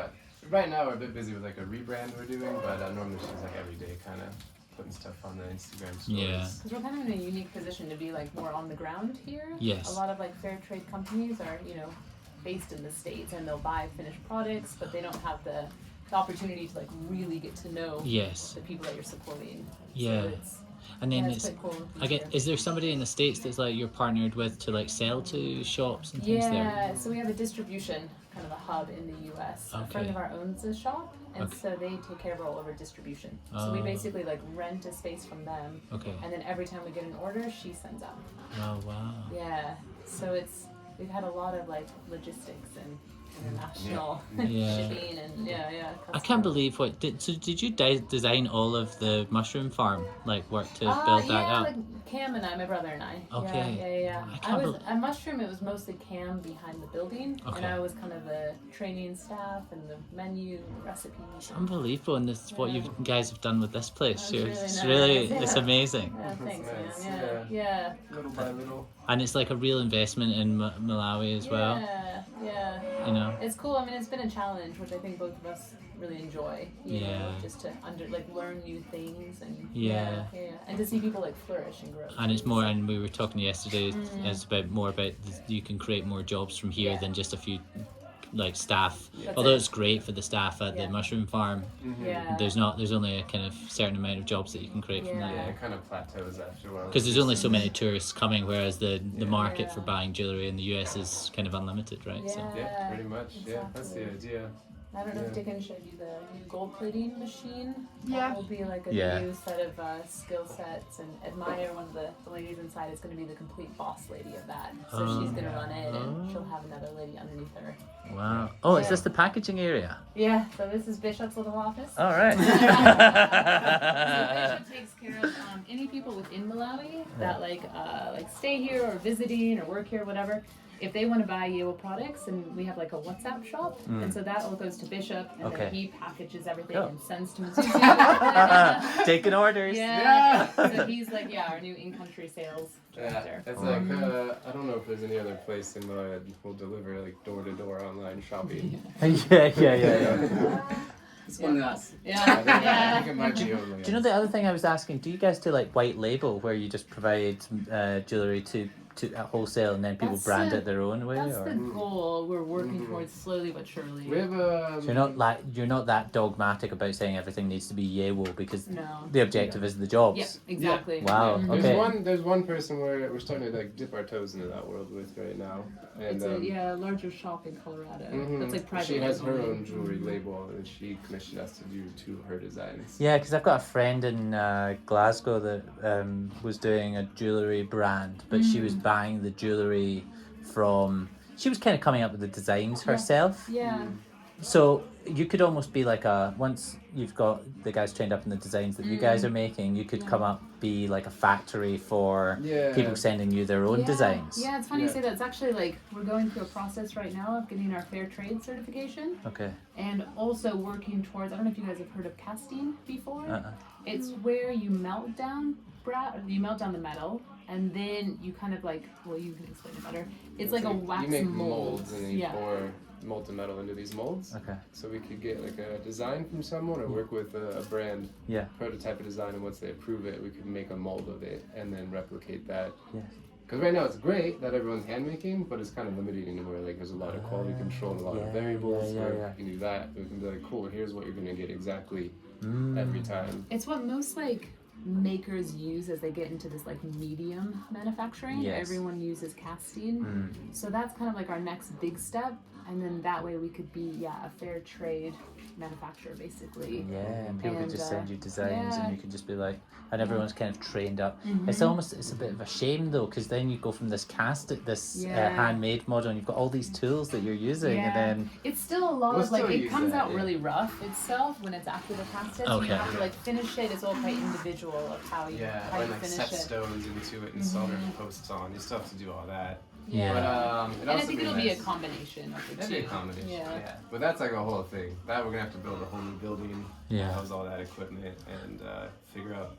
F: Right now we're a bit busy with like a rebrand we're doing, but normally she's like every day kind of putting stuff on the Instagram stories.
A: Yeah.
G: Because we're kind of in a unique position to be like more on the ground here.
A: Yes.
G: A lot of like fair trade companies are based in the States and they'll buy finished products, but they don't have the opportunity to like really get to know the people that you're supporting.
A: Yeah.
G: So
A: and then
G: it's quite cool.
A: is there somebody in the States that's like you're partnered with to like sell to shops and things there?
G: Yeah, so we have a distribution kind of a hub in the US. A friend of ours owns a shop, and so they take care of all of our distribution. So we basically like rent a space from them. Okay. And then every time we get an order, she sends out.
A: Oh wow.
G: Yeah. So we've had a lot of like logistics and international shipping and
A: I can't believe did you design all of the mushroom farm work to build that out?
G: Like Cam and I, my brother and I.
A: Okay.
G: Yeah. I was a mushroom. It was mostly Cam behind the building, and I was kind of the training staff and the menu recipes.
A: It's unbelievable, and this what you guys have done with this place.
G: It's
A: it's amazing.
G: Yeah, thanks,
F: nice.
G: man. Yeah.
F: Little by little.
A: And it's like a real investment in Malawi as well.
G: Yeah. It's cool. I mean, it's been a challenge, which I think both of us really enjoy. You know, just to learn new things and and to see people flourish and grow.
A: And it's more, and we were talking yesterday. It's about you can create more jobs from here than just a few staff. Although it's great for the staff at the mushroom farm, there's only a kind of certain amount of jobs that you can create from that.
F: Yeah, it kind of plateaus after a while.
A: Because there's only so many tourists coming, whereas the market for buying jewelry in the US is kind of unlimited, right?
F: Yeah, pretty much. Exactly. Yeah, that's the idea.
G: I don't know if Dickon showed you the new gold plating machine.
D: Yeah.
G: That will be like a new set of skill sets, and Admire, one of the ladies inside, is going to be the complete boss lady of that. So she's going to run it, and she'll have another lady underneath her.
A: Wow. Oh, is this the packaging area?
G: Yeah, so this is Bishop's little office.
A: All right.
G: So Bishop takes care of any people within Malawi that stay here or visiting or work here or whatever. If they want to buy Yewo products, and we have a WhatsApp shop, and so that all goes to Bishop, and then he packages everything and sends to Masuzi.
A: Taking orders.
G: Yeah. So he's our new in-country sales director.
F: It's I don't know if there's any other place in Malawi that will deliver door-to-door online shopping.
A: Yeah.
B: It's one of us.
F: I think it might be only.
A: Do you know the other thing I was asking? Do you guys do white label, where you just provide jewelry to to wholesale and then people
G: That's
A: brand
G: the-
A: it their own way?
G: That's
A: Or?
G: the goal we're working towards slowly but surely.
F: We have
A: So you're not that dogmatic about saying everything needs to be Yewo because
G: No.
A: the objective is the jobs.
G: Yep, exactly.
A: Wow.
G: Mhm.
A: Okay.
F: There's one person where we're starting to like dip our toes into that world with right now, and
G: It's a larger shop in Colorado.
F: mhm,
G: That's like private.
F: she has her
G: label.
F: own jewelry label, and she commissioned us to do 2 of her designs.
A: Yeah, because I've got a friend in Glasgow that was doing a jewellery brand, but she was buying the jewellery from... She was kind of coming up with the designs herself.
G: Yeah.
A: So you could almost be like once you've got the guys trained up in the designs that you guys are making, you could come up, be like a factory for people sending you their own designs.
G: Yeah, it's funny you say that. It's actually like we're going through a process right now of getting our fair trade certification.
A: Okay.
G: And also working towards, I don't know if you guys have heard of casting before. It's where you melt down the metal, and then you kind of like, well, you can explain it better. It's like a wax
F: you make
G: mold.
F: molds and then you pour molten metal into these molds.
A: Okay.
F: So we could get like a design from someone or work with a brand, prototype a design, and once they approve it, we could make a mold of it and then replicate that.
A: Yeah.
F: Because right now it's great that everyone's hand making, but it's kind of limiting in where like there's a lot of quality control and a lot of variables. Where we can do that, we can be like, cool, here's what you're gonna get exactly every time.
G: It's what most like makers use as they get into this like medium manufacturing. Everyone uses casting. So that's kind of like our next big step, and then that way we could be a fair trade manufacturer basically.
A: Yeah, and people could just send you designs and you could just be like, and everyone's kind of trained up. It's a bit of a shame though, because then you go from this handmade model and you've got all these tools that you're using and then
G: it's still a lot of like it comes out really rough itself when it's after the cast it, so you have to like finish it. It's all quite individual of how you
F: like
G: finish
F: set
G: it.
F: stones into it and solder posts on. You still have to do all that.
A: Yeah.
F: But
G: and I think it'll be a combination of the two.
F: It'll be a combination. Yeah. But that's like a whole thing. That we're gonna have to build a whole new building. House all that equipment and figure out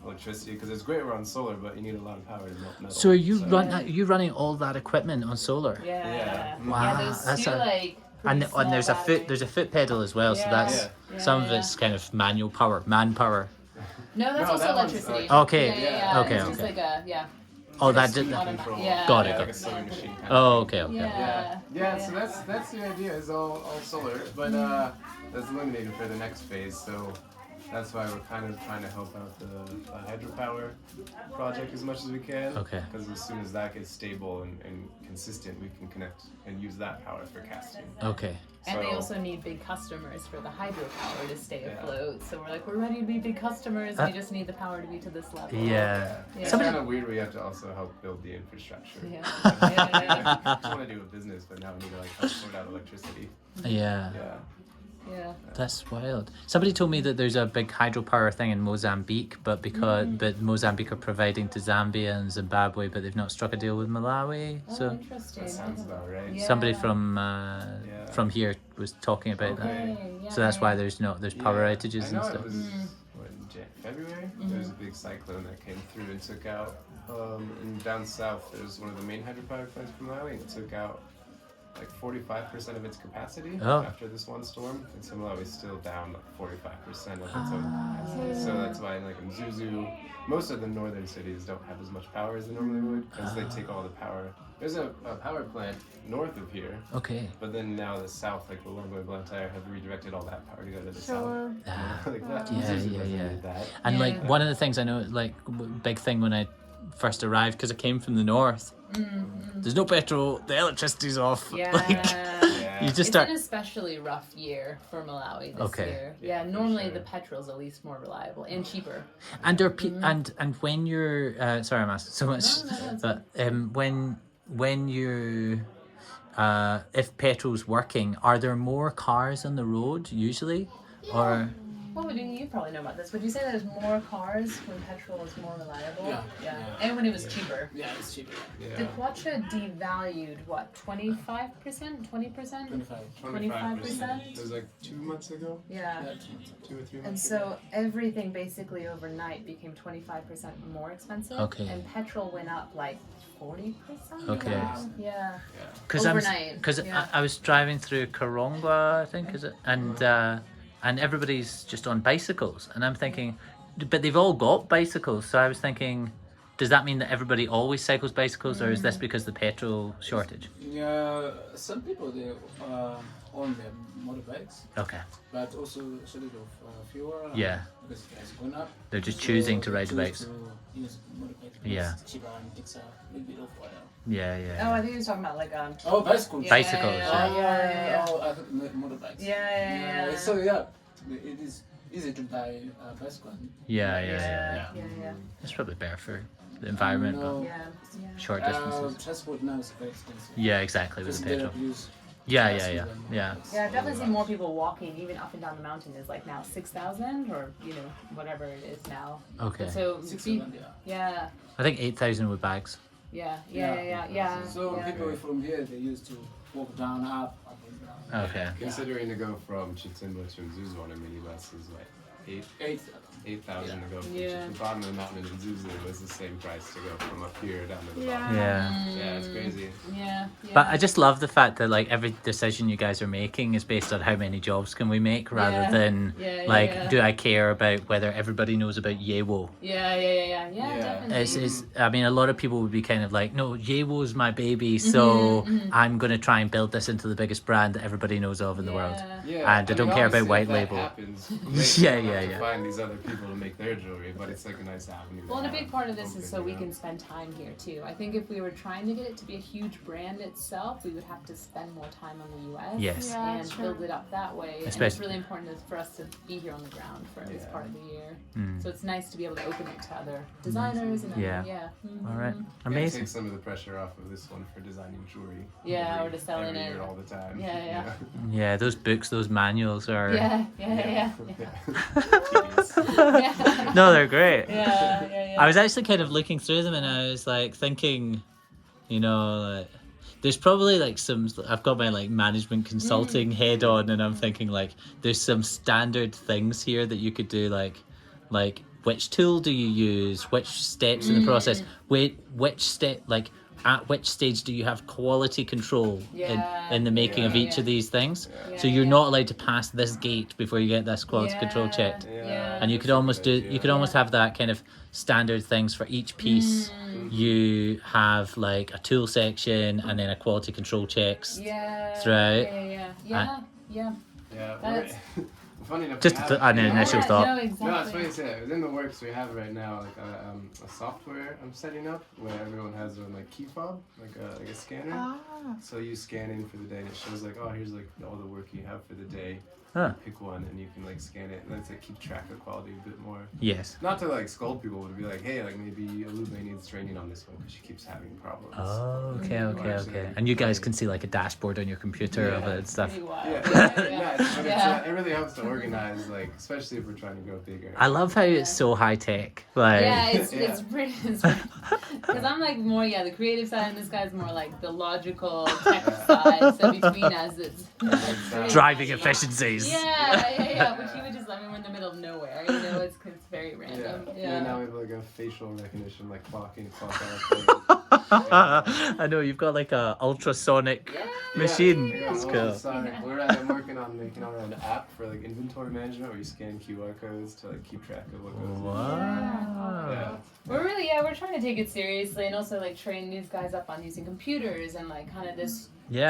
F: electricity, because it's great we're on solar, but you need a lot of power to melt metal.
A: So are you running all that equipment on solar?
G: Yeah.
A: Wow.
G: Those two, like,
A: and there's a foot pedal as well, so that's some of it's kind of manpower.
G: No, that's also electricity.
A: Okay.
G: Yeah.
A: Okay.
G: It's just like
A: Oh, that did.
G: Yeah.
A: Got it.
F: Like a sewing machine kind of
A: Oh, okay.
F: Yeah. So that's the idea. Is all solar, but that's eliminated for the next phase. So that's why we're kind of trying to help out the hydropower project as much as we can.
A: Okay.
F: Because as soon as that gets stable and consistent, we can connect and use that power for casting.
A: Okay.
G: And they also need big customers for the hydropower to stay afloat. So we're like, we're ready to be big customers. We just need the power to be to this level.
F: It's kind of weird. We have to also help build the infrastructure. I just want to do a business, but now we need to like help sort out electricity.
A: Yeah. That's wild. Somebody told me that there's a big hydropower thing in Mozambique, but Mozambique are providing to Zambia and Zimbabwe, but they've not struck a deal with Malawi. So
G: interesting.
F: That sounds about right.
A: Somebody from here was talking about that. So that's why there's power outages and stuff.
F: It was in February. There was a big cyclone that came through and took out. And down south, there's one of the main hydropower plants from Malawi, and it took out like 45% of its capacity after this one storm, and so Malawi's still down like 45% of its own capacity. So that's why like in Zuzu, most of the northern cities don't have as much power as they normally would, because they take all the power. There's a power plant north of here.
A: Okay.
F: But then now the south, like Malongo and Blantyre, have redirected all that power to go to the south. Like that. That.
A: And like one of the things I know, like big thing when I first arrived, because I came from the north. There's no petrol. The electricity's off. You just start.
G: It's an especially rough year for Malawi this year. Yeah, normally the petrol's at least more reliable and cheaper.
A: And and when you're sorry, I'm asking so much, but when you if petrol's working, are there more cars on the road usually, or?
G: Well, you probably know about this. Would you say there's more cars when petrol is more reliable? Yeah. And when it was cheaper?
B: Yeah, it's cheaper.
G: The Kwacha devalued, what, 25%? 20%? 25%?
F: It was like 2 months ago?
G: Yeah.
F: 2 or 3 months
G: And so everything basically overnight became 25% more expensive.
A: Okay.
G: And petrol went up like 40%?
A: Okay.
G: Yeah.
A: Because I was driving through Karongwa, I think, is it? And everybody's just on bicycles, and I'm thinking, but they've all got bicycles, so I was thinking, does that mean that everybody always cycles bicycles, or is this because of the petrol shortage?
B: Yeah, some people they own their motorbikes,
A: Okay.
B: but also shortage of fuel.
A: Yeah.
B: Because it has gone up.
A: They're just
B: So
A: choosing to
B: they
A: ride the
B: choose
A: bikes.
B: to use motorbike because
A: Yeah.
B: it's cheaper and takes a little bit of oil.
A: Yeah,
G: Oh,
A: yeah.
G: I think he was talking about like
B: Oh, bicycles.
A: Bicycles,
G: yeah.
B: Oh, I think motorbikes.
G: Yeah.
B: So yeah, it is easy to buy a bicycle.
A: Yeah.
G: Yeah.
A: It's probably better for the environment,
B: No,
G: Yeah.
A: but short distances.
B: transport now is very expensive.
A: Yeah, exactly, with
B: Because
A: the
B: they
A: petrol.
B: don't use
A: Yeah.
G: Yeah, I've definitely seen more people walking, even up and down the mountain. Is like now 6,000 or whatever it is now.
A: Okay.
G: So
B: 6,000,
G: yeah.
A: I think 8,000 with bags.
G: Yeah.
B: So
G: yeah.
B: people from here they used to walk down, up and down.
A: Okay.
F: Considering to go from Chitimba to Nzuzu on a minibus is like 8,000 to go from
G: Yeah.
F: the bottom of the mountain in Nzuzu was the same price to go from up here down to the
G: Yeah.
F: bottom.
A: Yeah.
F: Yeah, it's crazy.
G: Yeah.
A: But I just love the fact that like every decision you guys are making is based on how many jobs can we make, rather
G: Yeah.
A: than
G: Yeah, yeah.
A: do I care about whether everybody knows about Yewo?
G: Yeah, definitely.
A: It's I mean, a lot of people would be kind of like, no, Yewo's my baby, so I'm going to try and build this into the biggest brand that everybody knows of in the world.
F: Yeah,
A: And I don't care about
F: obviously
A: white
F: if that
A: label.
F: happens, great,
A: Yeah,
F: we'll have
A: yeah,
F: to
A: yeah.
F: find these other people to make their jewelry, but it's like a nice avenue. to
G: Well, and a
F: have
G: big part of this is so
F: open,
G: we
F: you
G: can
F: know?
G: spend time here too. I think if we were trying to get it to be a huge brand itself, we would have to spend more time on the US
A: Yes.
D: Yeah,
G: and
D: that's true.
G: build it up that way. And it's
A: Especially-
G: really important for us to be here on the ground for this
F: Yeah.
G: part of the year.
A: Mm.
G: So it's nice to be able to open it to other designers and
A: Yeah.
G: Mhm.
A: All right.
F: Yeah,
A: Amazing.
F: take some of the pressure off of this one for designing jewelry.
G: Yeah,
F: every-
G: or to selling
F: every
G: it.
F: year all the time.
G: Yeah.
A: Yeah, those books, those manuals are.
G: Yeah.
A: No, they're great.
G: Yeah.
A: I was actually kind of looking through them and I was like thinking, like, there's probably like I've got my like management consulting head on, and I'm thinking like there's some standard things here that you could do, like which tool do you use, which steps in the process, which step, like at which stage do you have quality control in the making of each of these things. So you're not allowed to pass this gate before you get this quality control checked. And you could almost have that kind of standard things for each piece. You have like a tool section and then a quality control checks throughout.
G: Yeah.
F: Yeah,
G: That's-
F: funny enough.
A: Just
F: we
A: an
F: have-
A: initial
G: Yeah,
A: thought.
G: no, exactly.
F: No, it's funny to say. Within the works, we have right now like a software I'm setting up where everyone has their own like key fob, like a scanner. So you scan in for the day, and it shows like, oh, here's like all the work you have for the day.
A: Huh.
F: Pick one, and you can like scan it, and then it's like keep track of quality a bit more.
A: Yes.
F: Not to like scold people, but to be like, hey, like maybe Alube needs training on this one because she keeps having problems.
A: Oh, okay. And you guys can see like a dashboard on your computer of it and stuff.
G: Pretty wild.
F: Yeah, but it really helps to organize, like especially if we're trying to go bigger.
A: I love how it's so high tech. Like,
G: Yeah, it's pretty. Because I'm like more the creative side, and this guy's more like the logical tech side. So between us, it's
A: driving efficiencies.
G: Yeah. But she would just let me. We're in the middle of nowhere. It's very random.
F: Yeah. Now we have like a facial recognition, like clock in, clock out.
A: I know you've got like a ultrasonic machine. It's cool.
F: I'm working on making an app for like inventory management where you scan QR codes to like keep track of what goes in.
A: Wow.
F: Yeah.
G: We're trying to take it seriously and also like train these guys up on using computers and like kind of this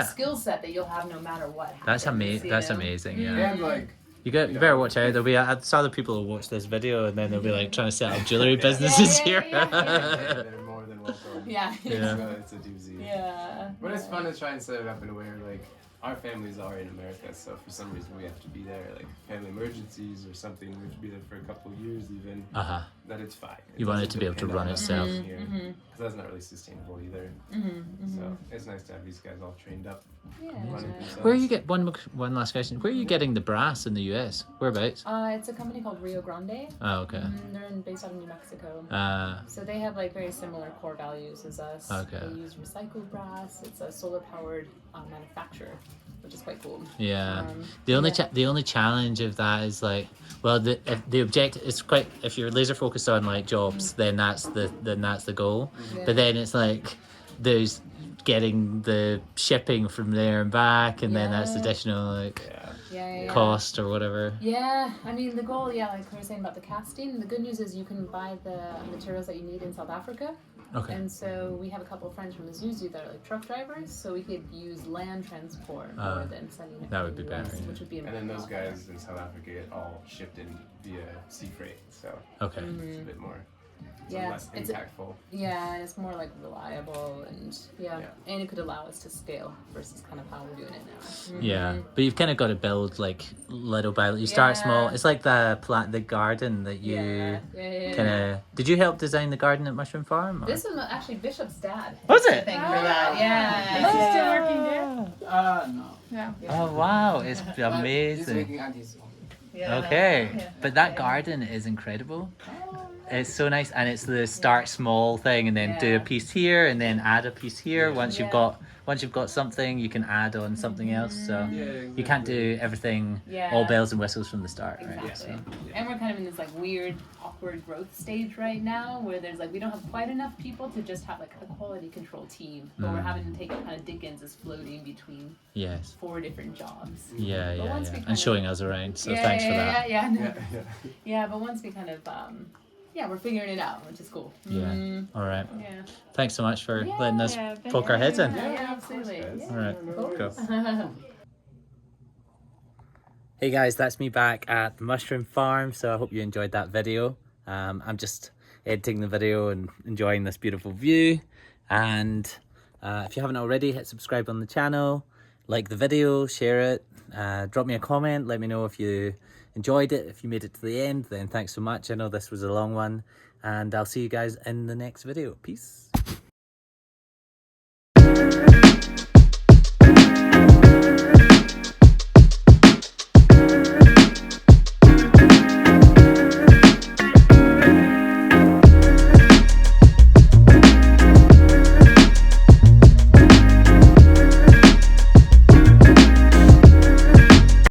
G: skill set that you'll have no matter what happens.
A: That's amazing. That's amazing. Yeah.
F: And like.
A: You better watch out. There'll be some other people who watch this video and then they'll be like trying to set up jewelry businesses here.
F: They're more than welcome.
G: Yeah.
F: It's a doozy.
G: Yeah.
F: But it's fun to try and set it up in a way where, like, our families are in America, so for some reason we have to be there, like family emergencies or something, we have to be there for a couple of years even, that it's fine.
A: You want it to be able to run itself.
F: Because that's not really sustainable either. So it's nice to have these guys all trained up. Running themselves.
A: Where you get one last question? Where are you getting the brass in the US? Whereabouts?
G: It's a company called Rio Grande.
A: Oh, okay.
G: They're based out of New Mexico.
A: So
G: they have like very similar core values as us.
A: Okay.
G: They use recycled brass. It's a solar powered manufacturer, which is quite cool.
A: Yeah. The only challenge of that is like, well, the objective is quite. If you're laser focused on like jobs, then that's the goal.
G: Yeah.
A: But then it's like there's getting the shipping from there and back, and then that's additional like cost or whatever.
G: Yeah, I mean the goal, like we were saying about the casting, the good news is you can buy the materials that you need in South Africa.
A: Okay.
G: And so we have a couple of friends from Zuzu that are like truck drivers, so we could use land transport more than sending it.
A: That would be better.
G: Which would be
F: and then those guys in South Africa get all shipped in via sea freight, so
A: okay,
F: it's a bit more. Less impactful.
G: And it's more like reliable and and it could allow us to scale versus kind of how we're doing it now.
A: Yeah, but you've kind of got to build like little by little. You start small. It's like the garden that you kind of. Did you help design the garden at Mushroom Farm? Or?
G: This was actually Bishop's dad.
A: Was it?
G: Thank you for that. Yeah.
D: Is he still working there?
B: No.
D: Yeah.
A: Oh wow, it's
B: He's
A: amazing.
B: making at his own.
A: Okay, but that garden is incredible. It's so nice, and it's the start small thing, and then do a piece here, and then add a piece here. Once you've got something, you can add on something else. So you can't do everything all bells and whistles from the start, right?
G: Exactly. And we're kind of in this like weird, awkward growth stage right now, where there's like we don't have quite enough people to just have like a quality control team, but we're having to take it kind of Dickens is floating between 4 different jobs.
A: And showing us around. So thanks for that.
G: Yeah. But once we kind of we're figuring it out, which is cool.
A: All right.
G: Yeah.
A: Thanks so much for letting us poke our heads in.
G: Yeah, absolutely.
A: All right. Cool. Hey guys, that's me back at the Mushroom Farm. So I hope you enjoyed that video. I'm just editing the video and enjoying this beautiful view. And if you haven't already, hit subscribe on the channel, like the video, share it, drop me a comment, let me know if you enjoyed it. If you made it to the end, then thanks so much. I know this was a long one, and I'll see you guys in the next video. Peace.